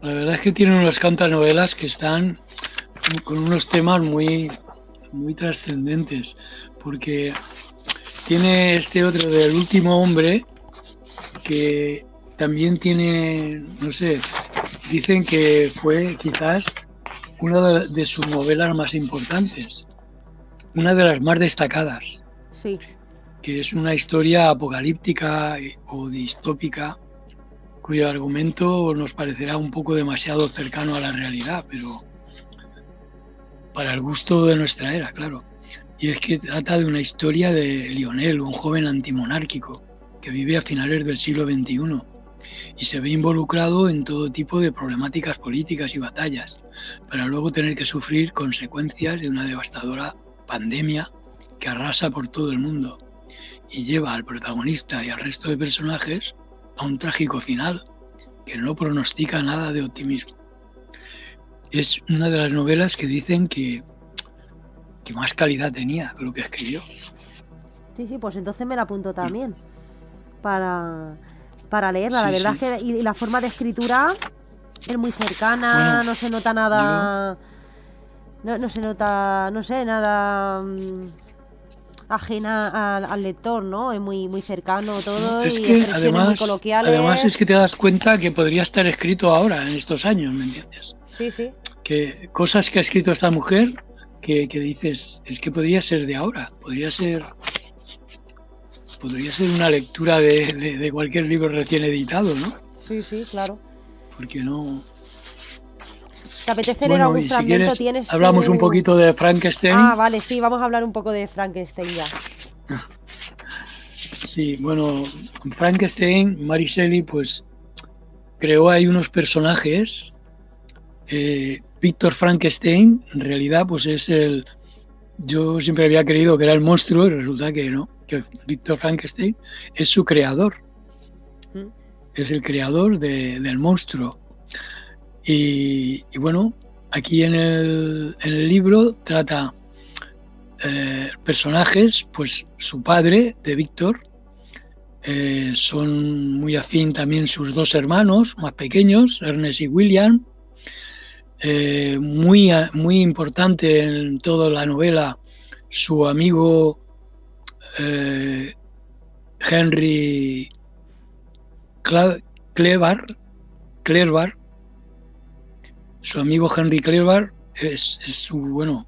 La verdad es que tiene unas cuantas novelas que están con unos temas muy trascendentes, porque tiene este otro del último hombre que también tiene, no sé, dicen que fue quizás una de sus novelas más importantes, una de las más destacadas. Sí. Que es una historia apocalíptica o distópica cuyo argumento nos parecerá un poco demasiado cercano a la realidad, pero para el gusto de nuestra era, claro. Y es que trata de una historia de Lionel, un joven antimonárquico que vive a finales del siglo XXI y se ve involucrado en todo tipo de problemáticas políticas y batallas, para luego tener que sufrir consecuencias de una devastadora pandemia que arrasa por todo el mundo y lleva al protagonista y al resto de personajes a un trágico final que no pronostica nada de optimismo. Es una de las novelas que dicen que más calidad tenía de lo que escribió. Sí, sí, pues entonces me la apunto también para, para leerla. La Sí, verdad sí. es que y la forma de escritura es muy cercana, Bueno, no se nota yo... nada, no se nota, no sé, nada ajena al lector, ¿no? Es muy, muy cercano No, todo es y que expresiones muy además es que coloquiales. te das cuenta que podría estar escrito ahora, en estos años, ¿me entiendes? Sí, sí. Que cosas que ha escrito esta mujer que dices, es que podría ser de ahora, podría ser una lectura de cualquier libro recién editado, ¿no? Sí, sí, claro. Porque no... ¿Te apetece leer Bueno, algún y si fragmento? quieres, ¿Tienes hablamos un tu...? poquito de Ah, Frankenstein. vale, sí, vamos a hablar un poco de Frankenstein ya. Sí, bueno, Frankenstein, Mary Shelley, pues creó ahí unos personajes. Víctor Frankenstein, en realidad, pues es el... Yo siempre había creído que era el monstruo y resulta que no, que Víctor Frankenstein es su creador, ¿Mm? es el creador del monstruo. Y bueno, aquí en el libro trata personajes, pues su padre de Víctor, son muy afín también sus dos hermanos más pequeños, Ernest y William. Muy importante en toda la novela su amigo eh, Henry Clerval, su amigo Henry Clerval es su, bueno,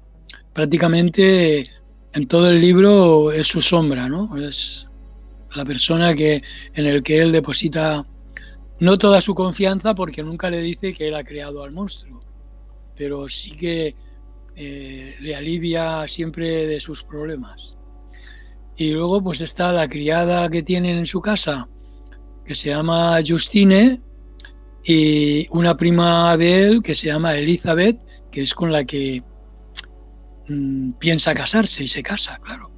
prácticamente en todo el libro es su sombra, ¿no? Es la persona en el que él deposita no toda su confianza porque nunca le dice que él ha creado al monstruo, pero sí que le alivia siempre de sus problemas. Y luego pues está la criada que tienen en su casa, que se llama Justine, y una prima de él que se llama Elizabeth, que es con la que piensa casarse y se casa, claro.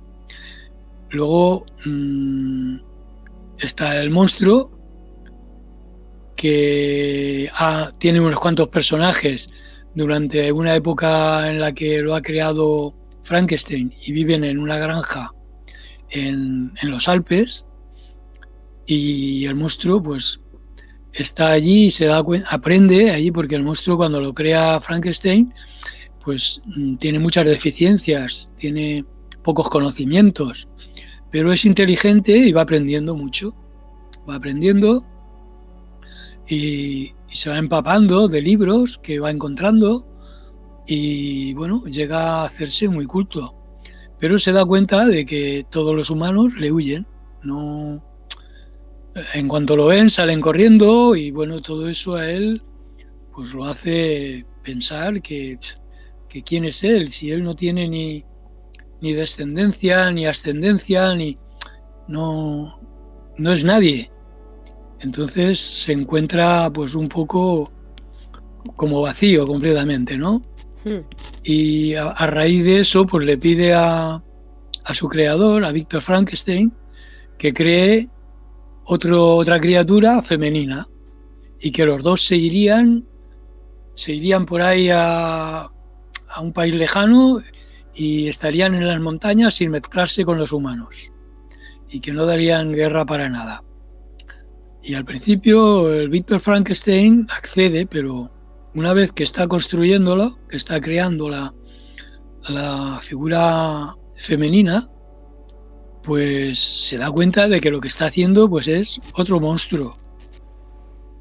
Luego está el monstruo, que tiene unos cuantos personajes durante una época en la que lo ha creado Frankenstein y viven en una granja en los Alpes, y el monstruo pues está allí y se da cuenta, aprende allí porque el monstruo cuando lo crea Frankenstein pues tiene muchas deficiencias, tiene pocos conocimientos, pero es inteligente y va aprendiendo mucho, va aprendiendo y se va empapando de libros que va encontrando y bueno, llega a hacerse muy culto, pero se da cuenta de que todos los humanos le huyen, no, en cuanto lo ven salen corriendo y bueno, todo eso a él pues lo hace pensar que quién es él, si él no tiene ni descendencia, ni ascendencia, no, no es nadie. Entonces se encuentra pues un poco como vacío completamente, ¿no? Hmm. Y a raíz de eso pues le pide a su creador, a Víctor Frankenstein, que cree otra criatura femenina y que los dos se irían por ahí a un país lejano y estarían en las montañas sin mezclarse con los humanos y que no darían guerra para nada. Y al principio el Víctor Frankenstein accede, pero una vez que está construyéndolo, que está creando la figura femenina, pues se da cuenta de que lo que está haciendo pues es otro monstruo.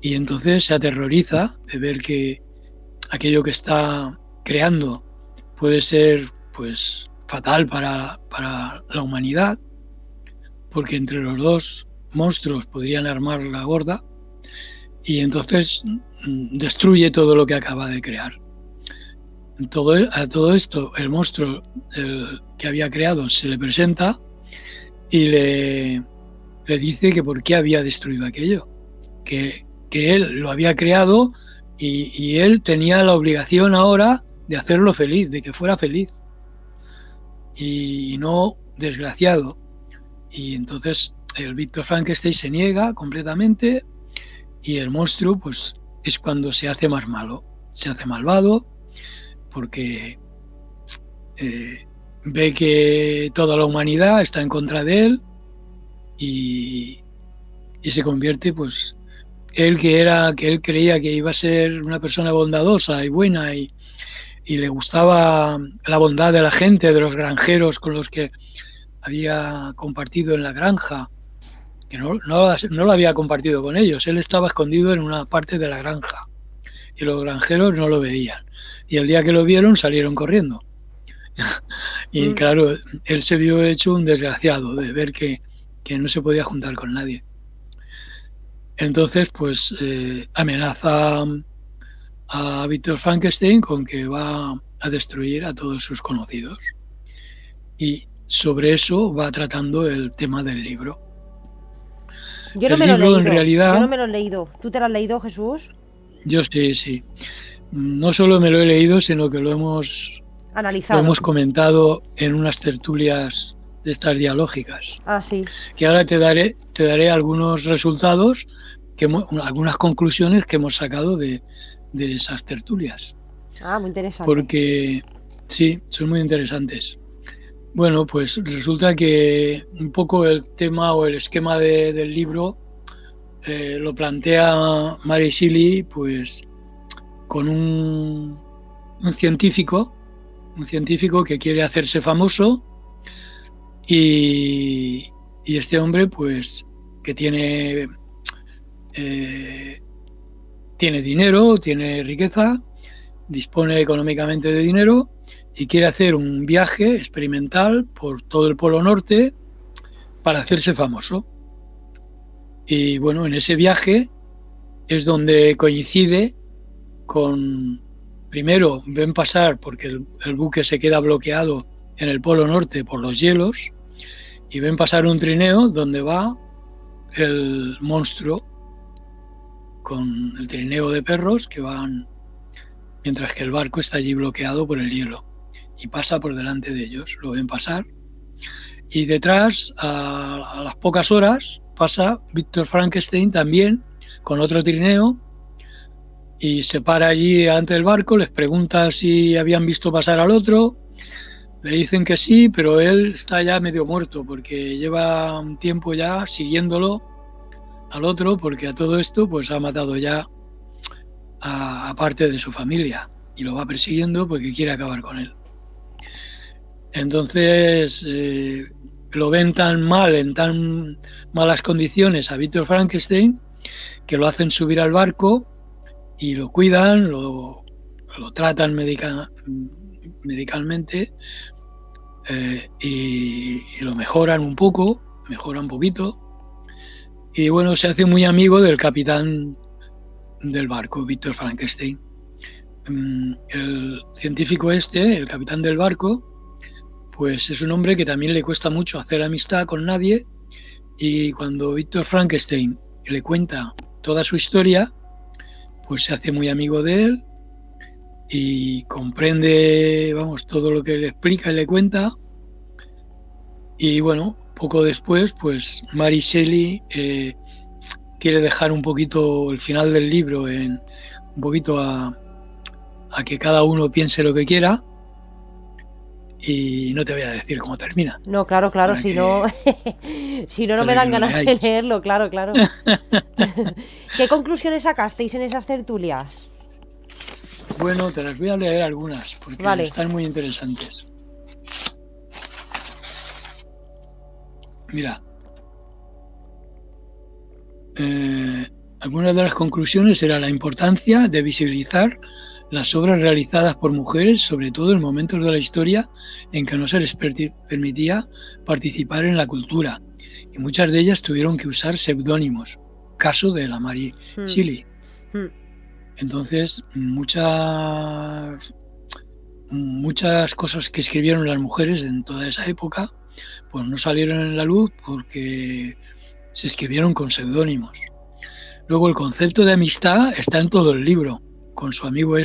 Y entonces se aterroriza de ver que aquello que está creando puede ser pues fatal para la humanidad, porque entre los dos monstruos podrían armar la gorda y entonces destruye todo lo que acaba de crear. A todo esto el monstruo que había creado se le presenta y le dice que por qué había destruido aquello, que él lo había creado y él tenía la obligación ahora de hacerlo feliz, de que fuera feliz y no desgraciado. Y entonces el Víctor Frankenstein se niega completamente y el monstruo pues es cuando se hace más malo, se hace malvado porque ve que toda la humanidad está en contra de él y se convierte, pues, que él creía que iba a ser una persona bondadosa y buena y le gustaba la bondad de la gente, de los granjeros con los que había compartido en la granja, que no lo había compartido con ellos, él estaba escondido en una parte de la granja y los granjeros no lo veían. Y el día que lo vieron salieron corriendo. Y claro, él se vio hecho un desgraciado de ver que no se podía juntar con nadie. Entonces, pues amenaza a Víctor Frankenstein con que va a destruir a todos sus conocidos. Y sobre eso va tratando el tema del libro. Yo no me lo he leído. En realidad, yo no me lo he leído. ¿Tú te lo has leído, Jesús? Yo sí. No solo me lo he leído, sino que lo hemos analizado. Lo hemos comentado en unas tertulias de estas dialógicas. Ah, sí. Que ahora te daré algunos resultados, algunas conclusiones que hemos sacado de esas tertulias. Ah, muy interesante. Porque sí, son muy interesantes. Bueno, pues resulta que un poco el tema o el esquema del libro lo plantea Mary Shelley, pues con un científico que quiere hacerse famoso y este hombre, pues, que tiene dinero, tiene riqueza, dispone económicamente de dinero y quiere hacer un viaje experimental por todo el Polo Norte para hacerse famoso. Y bueno, en ese viaje es donde coincide con, primero ven pasar, porque el buque se queda bloqueado en el Polo Norte por los hielos, y ven pasar un trineo donde va el monstruo con el trineo de perros que van, mientras que el barco está allí bloqueado por el hielo, y pasa por delante de ellos, lo ven pasar, y detrás, a las pocas horas, pasa Víctor Frankenstein también con otro trineo y se para allí ante el barco, les pregunta si habían visto pasar al otro, le dicen que sí, pero él está ya medio muerto porque lleva un tiempo ya siguiéndolo al otro, porque a todo esto pues ha matado ya a parte de su familia y lo va persiguiendo porque quiere acabar con él. Entonces lo ven tan mal, en tan malas condiciones a Víctor Frankenstein, que lo hacen subir al barco y lo cuidan, lo tratan medicalmente y lo mejoran un poquito, y bueno, se hace muy amigo del capitán del barco, Víctor Frankenstein. El científico el capitán del barco, pues es un hombre que también le cuesta mucho hacer amistad con nadie, y cuando Víctor Frankenstein le cuenta toda su historia, pues se hace muy amigo de él y comprende, todo lo que le explica y le cuenta. Y bueno, poco después, pues Mary Shelley quiere dejar un poquito el final del libro un poquito a que cada uno piense lo que quiera. Y no te voy a decir cómo termina. No, claro, si no me dan ganas de leerlo, claro. ¿Qué conclusiones sacasteis en esas tertulias? Bueno, te las voy a leer algunas, porque están muy interesantes. Mira, algunas de las conclusiones era la importancia de visibilizar las obras realizadas por mujeres, sobre todo en momentos de la historia en que no se les permitía participar en la cultura, y muchas de ellas tuvieron que usar seudónimos, caso de la Mary Shelley. Entonces, muchas cosas que escribieron las mujeres en toda esa época, pues no salieron en la luz porque se escribieron con seudónimos. Luego, el concepto de amistad está en todo el libro, con su amigo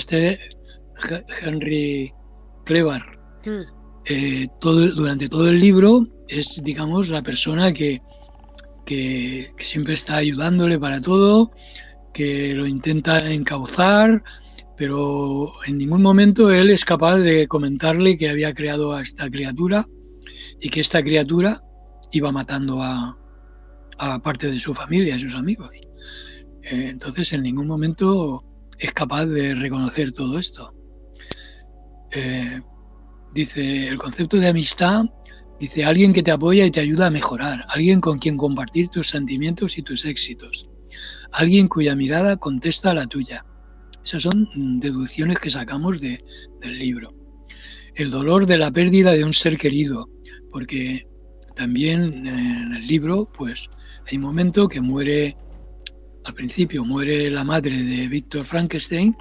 Henry Cleaver. Durante todo el libro es, digamos, la persona que siempre está ayudándole para todo, que lo intenta encauzar, pero en ningún momento él es capaz de comentarle que había creado a esta criatura y que esta criatura iba matando a parte de su familia, a sus amigos. Entonces, en ningún momento es capaz de reconocer todo esto. Dice, el concepto de amistad, dice, alguien que te apoya y te ayuda a mejorar, alguien con quien compartir tus sentimientos y tus éxitos, alguien cuya mirada contesta a la tuya. Esas son deducciones que sacamos del libro. El dolor de la pérdida de un ser querido, porque también en el libro pues hay un momento que muere, al principio muere la madre de Víctor Frankenstein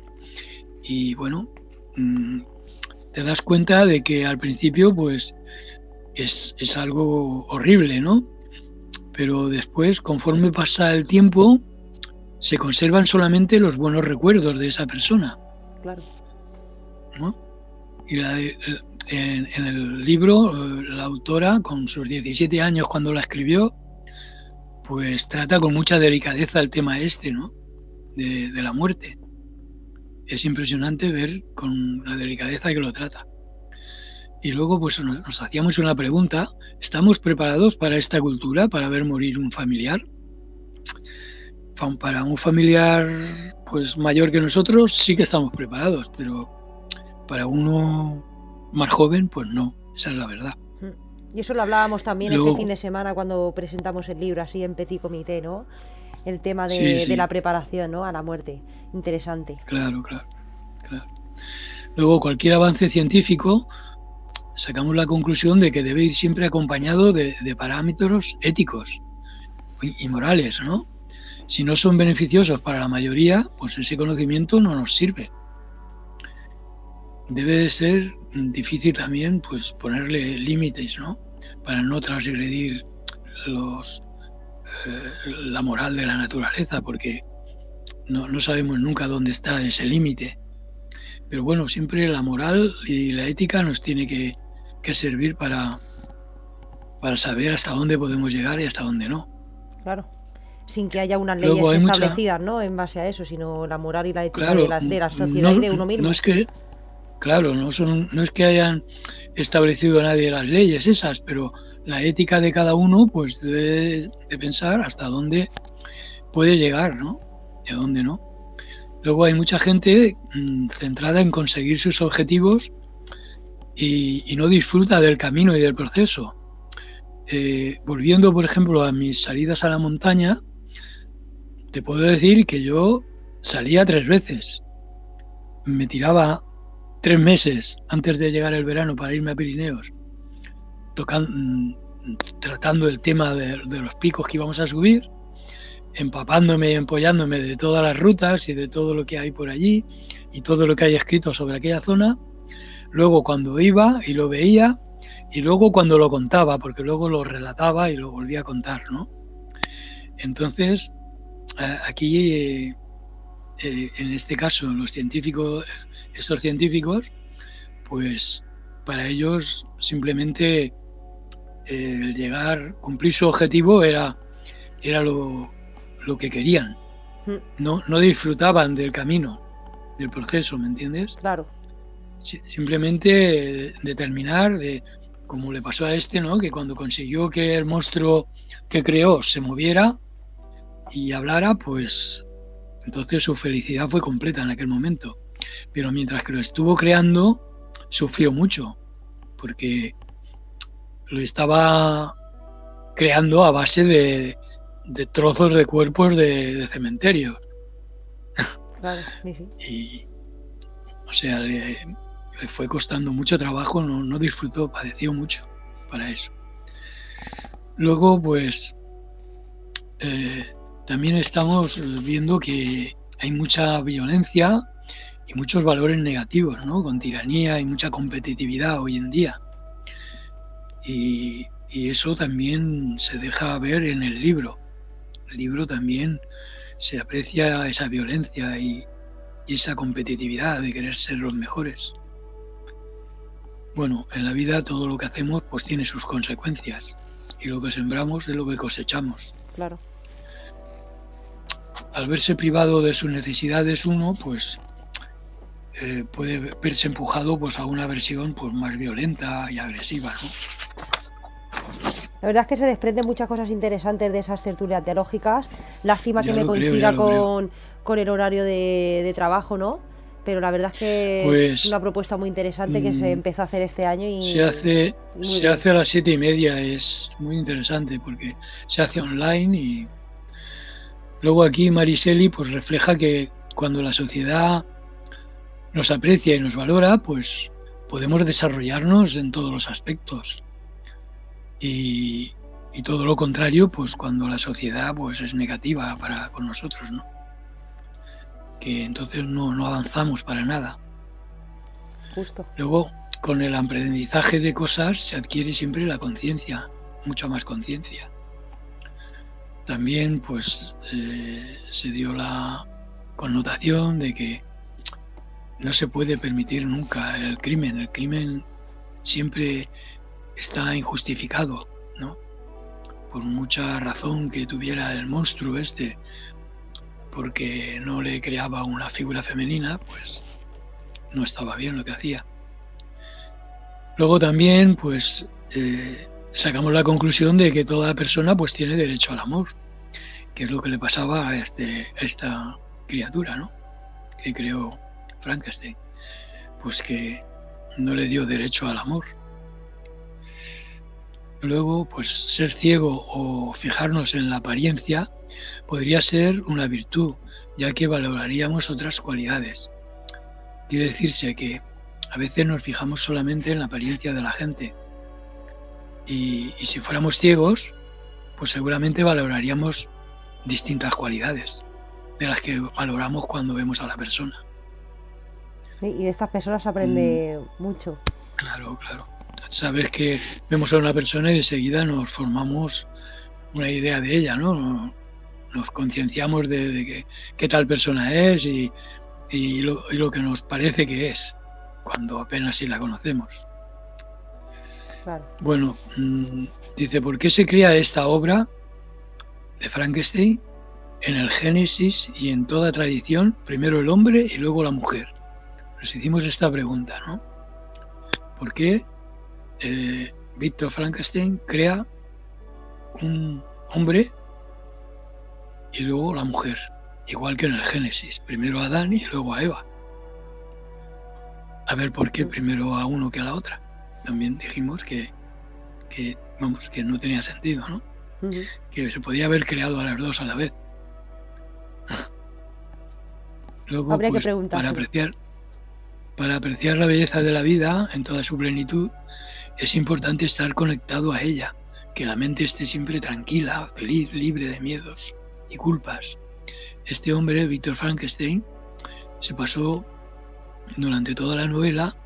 y bueno, te das cuenta de que al principio pues es algo horrible, ¿no? Pero después, conforme pasa el tiempo, se conservan solamente los buenos recuerdos de esa persona. Claro. ¿No? Y en el libro, la autora, con sus 17 años cuando la escribió, pues trata con mucha delicadeza el tema este, ¿no? De la muerte. Es impresionante ver con la delicadeza que lo trata. Y luego pues nos hacíamos una pregunta, ¿estamos preparados para esta cultura, para ver morir un familiar? Para un familiar pues mayor que nosotros sí que estamos preparados, pero para uno más joven pues no, esa es la verdad. Y eso lo hablábamos también Luego, este fin de semana cuando presentamos el libro así en petit comité, ¿no? El tema sí. de la preparación, ¿no? A la muerte. Interesante. Claro. Luego, cualquier avance científico, sacamos la conclusión de que debe ir siempre acompañado de parámetros éticos y morales, ¿no? Si no son beneficiosos para la mayoría, pues ese conocimiento no nos sirve. Debe de ser difícil también pues ponerle límites, ¿no? Para no transgredir la moral de la naturaleza, porque no sabemos nunca dónde está ese límite. Pero bueno, siempre la moral y la ética nos tiene que servir para saber hasta dónde podemos llegar y hasta dónde no. Claro. Sin que haya unas leyes establecidas, ¿no? En base a eso, sino la moral y la ética de la sociedad y de uno mismo. No es que, claro, no es que hayan establecido nadie las leyes esas, pero la ética de cada uno pues debe de pensar hasta dónde puede llegar, ¿no? Y a dónde no. Luego hay mucha gente centrada en conseguir sus objetivos y no disfruta del camino y del proceso. Volviendo, por ejemplo, a mis salidas a la montaña, te puedo decir que yo salía 3 veces. Me tiraba 3 meses antes de llegar el verano para irme a Pirineos, tratando el tema de los picos que íbamos a subir, empapándome y empollándome de todas las rutas y de todo lo que hay por allí y todo lo que hay escrito sobre aquella zona. Luego cuando iba y lo veía, y luego cuando lo contaba, porque luego lo relataba y lo volvía a contar, ¿no? Entonces, aquí, en este caso, estos científicos, pues para ellos simplemente cumplir su objetivo era lo que querían. No disfrutaban del camino, del proceso, ¿me entiendes? Claro. Simplemente determinar, como le pasó a este, ¿no? Que cuando consiguió que el monstruo que creó se moviera y hablara, pues entonces su felicidad fue completa en aquel momento. Pero mientras que lo estuvo creando, sufrió mucho, porque lo estaba creando a base de trozos de cuerpos de cementerios. Claro, sí. Y, o sea, le fue costando mucho trabajo, no disfrutó, padeció mucho para eso. Luego, pues, también estamos viendo que hay mucha violencia y muchos valores negativos, ¿no? Con tiranía y mucha competitividad hoy en día. Y eso también se deja ver en el libro. El libro también se aprecia esa violencia y esa competitividad de querer ser los mejores. Bueno, en la vida todo lo que hacemos pues tiene sus consecuencias y lo que sembramos es lo que cosechamos. Claro. Al verse privado de sus necesidades uno, pues puede verse empujado pues a una versión pues más violenta y agresiva, ¿no? La verdad es que se desprenden muchas cosas interesantes de esas tertulias teológicas. Lástima que Ya me lo creo, coincida ya lo creo. con el horario de trabajo, ¿no? Pero la verdad es que es Pues una propuesta muy interesante que se empezó a hacer este año y muy se bien. hace a las 7:30, es muy interesante porque se hace online y luego aquí Mariseli pues refleja que cuando la sociedad nos aprecia y nos valora, pues podemos desarrollarnos en todos los aspectos. Y, y todo lo contrario, pues cuando la sociedad pues es negativa con nosotros, ¿no? Que entonces no avanzamos para nada. Justo. Luego, con el aprendizaje de cosas se adquiere siempre la conciencia, mucha más conciencia. También pues se dio la connotación de que no se puede permitir nunca el crimen. El crimen siempre está injustificado, ¿no? Por mucha razón que tuviera el monstruo este, porque no le creaba una figura femenina, pues no estaba bien lo que hacía. Luego también, pues, sacamos la conclusión de que toda persona pues tiene derecho al amor, que es lo que le pasaba a esta criatura, ¿no? Que creó Frankenstein, pues que no le dio derecho al amor. Luego, pues ser ciego o fijarnos en la apariencia podría ser una virtud, ya que valoraríamos otras cualidades. Quiere decirse que a veces nos fijamos solamente en la apariencia de la gente y si fuéramos ciegos, pues seguramente valoraríamos distintas cualidades de las que valoramos cuando vemos a la persona. Y de estas personas se Mm, aprende mucho. claro, claro. Sabes que vemos a una persona y enseguida nos formamos una idea de ella, ¿no? Nos concienciamos de qué tal persona es y lo que nos parece que es, cuando apenas si la conocemos. Claro. Bueno, dice, ¿por qué se crea esta obra de Frankenstein? En el Génesis y en toda tradición, primero el hombre y luego la mujer. Nos hicimos esta pregunta, ¿no? ¿Por qué Víctor Frankenstein crea un hombre y luego la mujer? Igual que en el Génesis, primero a Adán y luego a Eva. A ver por qué primero a uno que a la otra. También dijimos que no tenía sentido, ¿no? Ujú. Que se podía haber creado a las dos a la vez. Luego, Habría que pues, para preguntárselo. apreciar la belleza de la vida en toda su plenitud, es importante estar conectado a ella, que la mente esté siempre tranquila, feliz, libre de miedos y culpas. Este hombre, Víctor Frankenstein, se pasó durante toda la novela,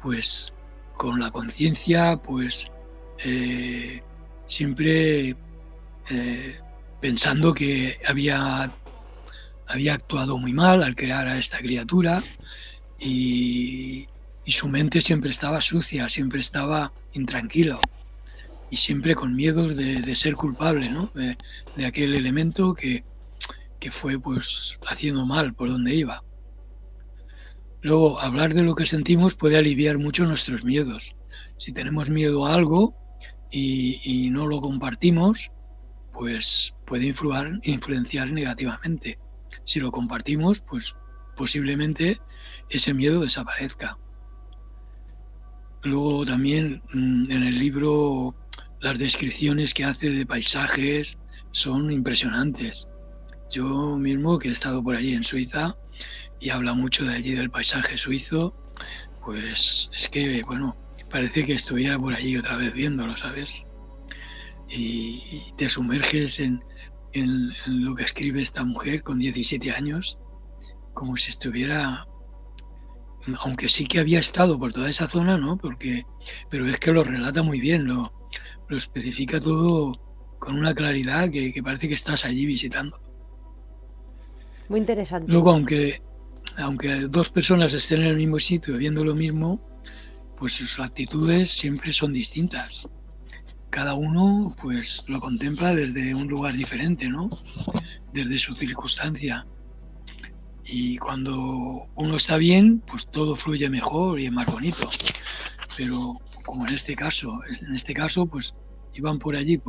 pues, con la conciencia, pues, siempre pensando que había actuado muy mal al crear a esta criatura y su mente siempre estaba sucia, siempre estaba intranquilo y siempre con miedos de ser culpable, ¿no? De aquel elemento que fue pues haciendo mal por donde iba. Luego, hablar de lo que sentimos puede aliviar mucho nuestros miedos. Si tenemos miedo a algo y no lo compartimos, pues puede influenciar negativamente. Si lo compartimos, pues posiblemente ese miedo desaparezca. Luego también en el libro las descripciones que hace de paisajes son impresionantes. Yo mismo, que he estado por allí en Suiza y habla mucho de allí del paisaje suizo, pues es que, bueno, parece que estuviera por allí otra vez viéndolo, ¿sabes? Y te sumerges en lo que escribe esta mujer con 17 años, como si estuviera, aunque sí que había estado por toda esa zona, ¿no? Pero es que lo relata muy bien, lo especifica todo con una claridad que parece que estás allí visitando. Muy interesante. Luego, aunque dos personas estén en el mismo sitio viendo lo mismo, pues sus actitudes siempre son distintas. Cada uno pues lo contempla desde un lugar diferente, ¿no? Desde su circunstancia. Y cuando uno está bien, pues todo fluye mejor y es más bonito. Pero como en este caso, pues iban por allí,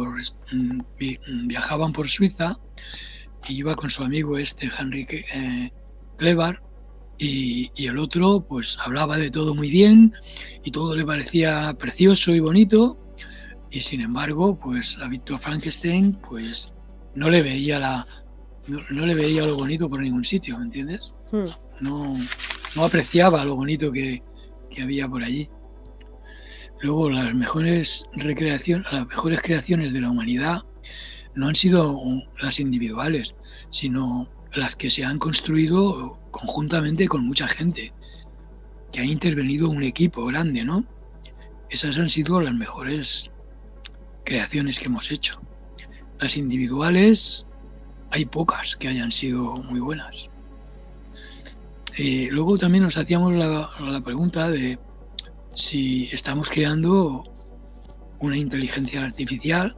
viajaban por Suiza y iba con su amigo Henry Klebar, y el otro pues hablaba de todo muy bien y todo le parecía precioso y bonito, y sin embargo pues a Víctor Frankenstein pues no le veía no le veía lo bonito por ningún sitio, ¿me entiendes? No apreciaba lo bonito que había por allí. Luego las mejores creaciones de la humanidad no han sido las individuales, sino las que se han construido conjuntamente con mucha gente, que ha intervenido un equipo grande, ¿no? Esas han sido las mejores creaciones que hemos hecho. Las individuales, hay pocas que hayan sido muy buenas. Luego también nos hacíamos la pregunta de si estamos creando una inteligencia artificial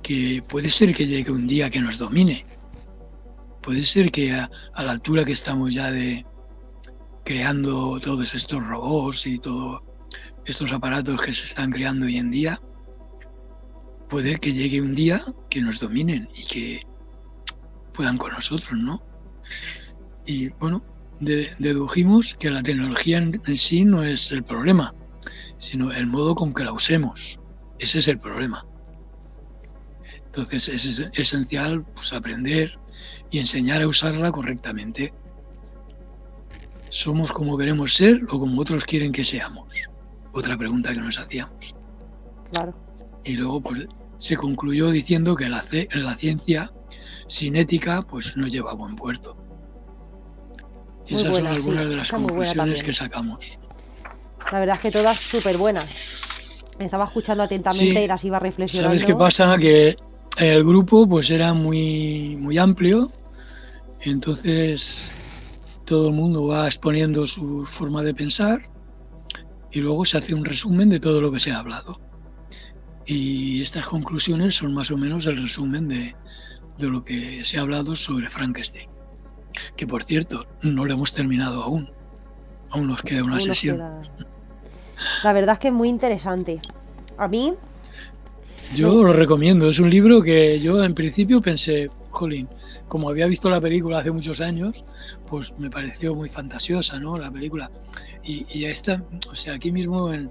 que puede ser que llegue un día que nos domine. Puede ser que a la altura que estamos ya de creando todos estos robots y todos estos aparatos que se están creando hoy en día, puede que llegue un día que nos dominen y que puedan con nosotros, ¿no? Y bueno, dedujimos que la tecnología en sí no es el problema, sino el modo con que la usemos. Ese es el problema. Entonces es esencial pues, aprender y enseñar a usarla correctamente. ¿Somos como queremos ser o como otros quieren que seamos? Otra pregunta que nos hacíamos. Claro. Y luego pues, se concluyó diciendo que la ciencia sin ética pues no lleva a buen puerto. Y esas son algunas de las conclusiones que sacamos. La verdad es que todas súper buenas. Me estaba escuchando atentamente y las iba reflexionando. ¿Sabes qué pasa? Que el grupo pues era muy, muy amplio, entonces todo el mundo va exponiendo su forma de pensar y luego se hace un resumen de todo lo que se ha hablado. Y estas conclusiones son más o menos el resumen de lo que se ha hablado sobre Frankenstein. Que por cierto, no lo hemos terminado aún. Aún nos queda una sesión. La verdad es que es muy interesante. A mí... Yo lo recomiendo. Es un libro que yo en principio pensé, jolín, como había visto la película hace muchos años, pues me pareció muy fantasiosa, ¿no? La película. Y esta, o sea, aquí mismo el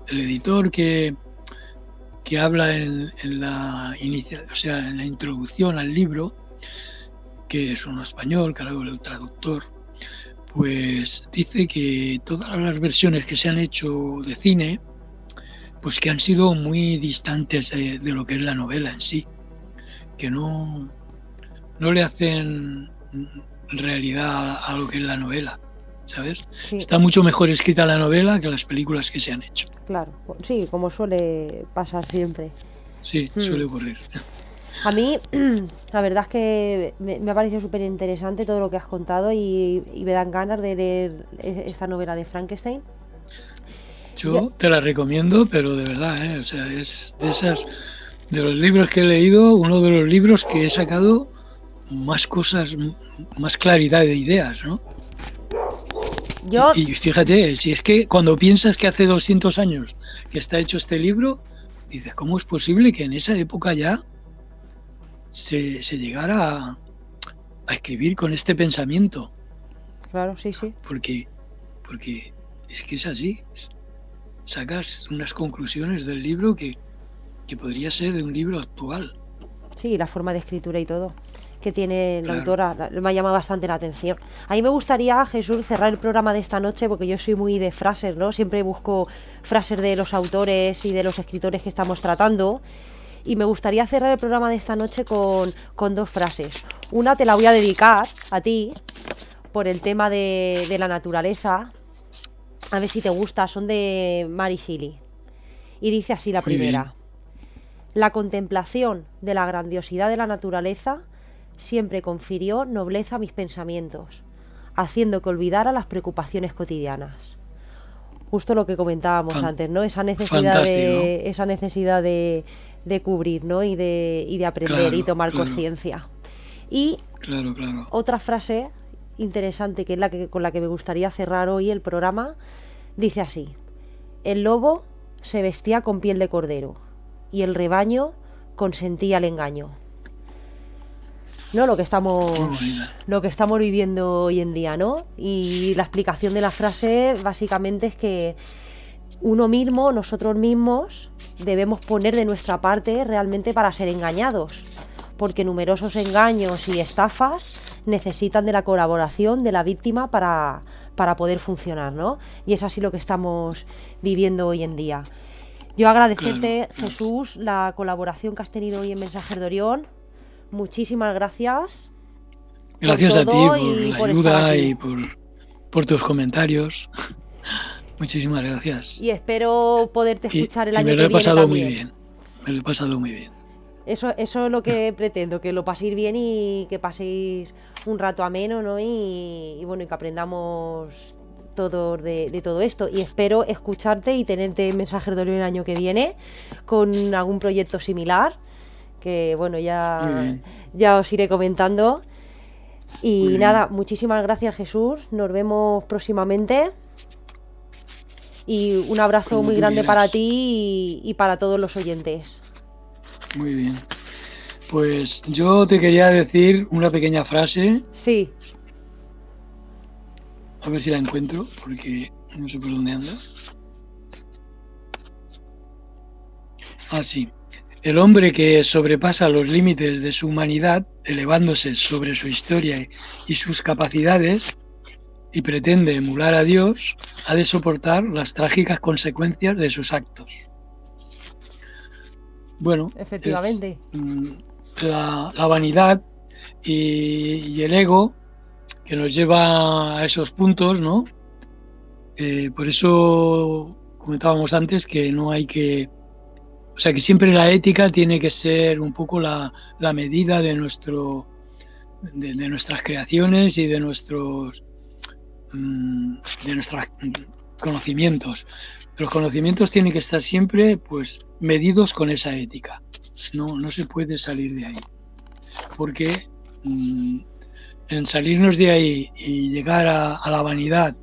editor que habla en la introducción al libro, que es un español, claro, el traductor, pues dice que todas las versiones que se han hecho de cine, pues que han sido muy distantes de lo que es la novela en sí, que no le hacen realidad a lo que es la novela, ¿sabes? Sí. Está mucho mejor escrita la novela que las películas que se han hecho. Claro, sí, como suele pasar siempre. Sí, suele ocurrir. A mí, la verdad es que me ha parecido súper interesante todo lo que has contado y me dan ganas de leer esta novela de Frankenstein. Yo te la recomiendo, pero de verdad, o sea, es de los libros que he leído, uno de los libros que he sacado más cosas, más claridad de ideas, ¿no? Y fíjate, si es que cuando piensas que hace 200 años que está hecho este libro, dices, ¿cómo es posible que en esa época ya se llegara a escribir con este pensamiento? Claro, sí, sí. Porque es que es así. Sacas unas conclusiones del libro que podría ser de un libro actual. Sí, la forma de escritura y todo que tiene la autora me llama bastante la atención. A mí me gustaría, Jesús, cerrar el programa de esta noche, porque yo soy muy de frases, ¿no? Siempre busco frases de los autores y de los escritores que estamos tratando. Y me gustaría cerrar el programa de esta noche con dos frases. Una te la voy a dedicar a ti, por el tema de la naturaleza. A ver si te gusta, son de Mary Shelley. Y dice así la primera. La contemplación de la grandiosidad de la naturaleza siempre confirió nobleza a mis pensamientos, haciendo que olvidara las preocupaciones cotidianas. Justo lo que comentábamos antes, ¿no? Esa necesidad de cubrir, ¿no? Y de aprender y tomar conciencia. Y Claro, claro. otra frase interesante, que es con la que me gustaría cerrar hoy el programa, dice así: el lobo se vestía con piel de cordero y el rebaño consentía el engaño. ¿No? Muy bonita. Lo que estamos viviendo hoy en día, ¿no? Y la explicación de la frase básicamente es que uno mismo, nosotros mismos, debemos poner de nuestra parte realmente para ser engañados, porque numerosos engaños y estafas necesitan de la colaboración de la víctima para poder funcionar, ¿no? Y es así lo que estamos viviendo hoy en día. Yo agradecerte, Claro. Jesús, la colaboración que has tenido hoy en Mensajes de Orión. Muchísimas gracias Gracias a ti todo por y la por estar ayuda aquí. y por tus comentarios. Muchísimas gracias. Y espero poderte escuchar el Y año me lo que he viene pasado muy también. bien. Me lo he pasado muy bien. Eso es lo que pretendo, que lo paséis bien y que paséis un rato ameno, ¿no? Y bueno, y que aprendamos todos de todo esto. Y espero escucharte y tenerte en Mensajes de Orión el año que viene con algún proyecto similar, que bueno, Muy bien. ya os iré comentando. Y Muy nada, bien. muchísimas gracias, Jesús. Nos vemos próximamente. Y un abrazo Cuando muy tú grande para quieras. ti y para todos los oyentes. Muy bien. Pues yo te quería decir una pequeña frase, Sí, a ver si la encuentro, porque no sé por dónde anda. Ah, sí. El hombre que sobrepasa los límites de su humanidad, elevándose sobre su historia y sus capacidades, y pretende emular a Dios, ha de soportar las trágicas consecuencias de sus actos. Bueno, es efectivamente. la vanidad y el ego que nos lleva a esos puntos, ¿no? Por eso comentábamos antes que no hay que... O sea, que siempre la ética tiene que ser un poco la medida de nuestras creaciones y de nuestros conocimientos. Los conocimientos tienen que estar siempre pues medidos con esa ética. No se puede salir de ahí. Porque en salirnos de ahí y llegar a la vanidad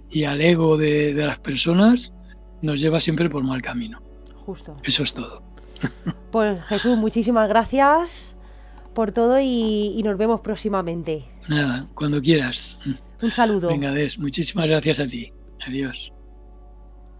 y al ego de las personas nos lleva siempre por mal camino. Justo. Eso es todo. Pues Jesús, muchísimas gracias por todo y nos vemos próximamente. Nada, cuando quieras. Un saludo. Venga, Des, muchísimas gracias a ti. Adiós.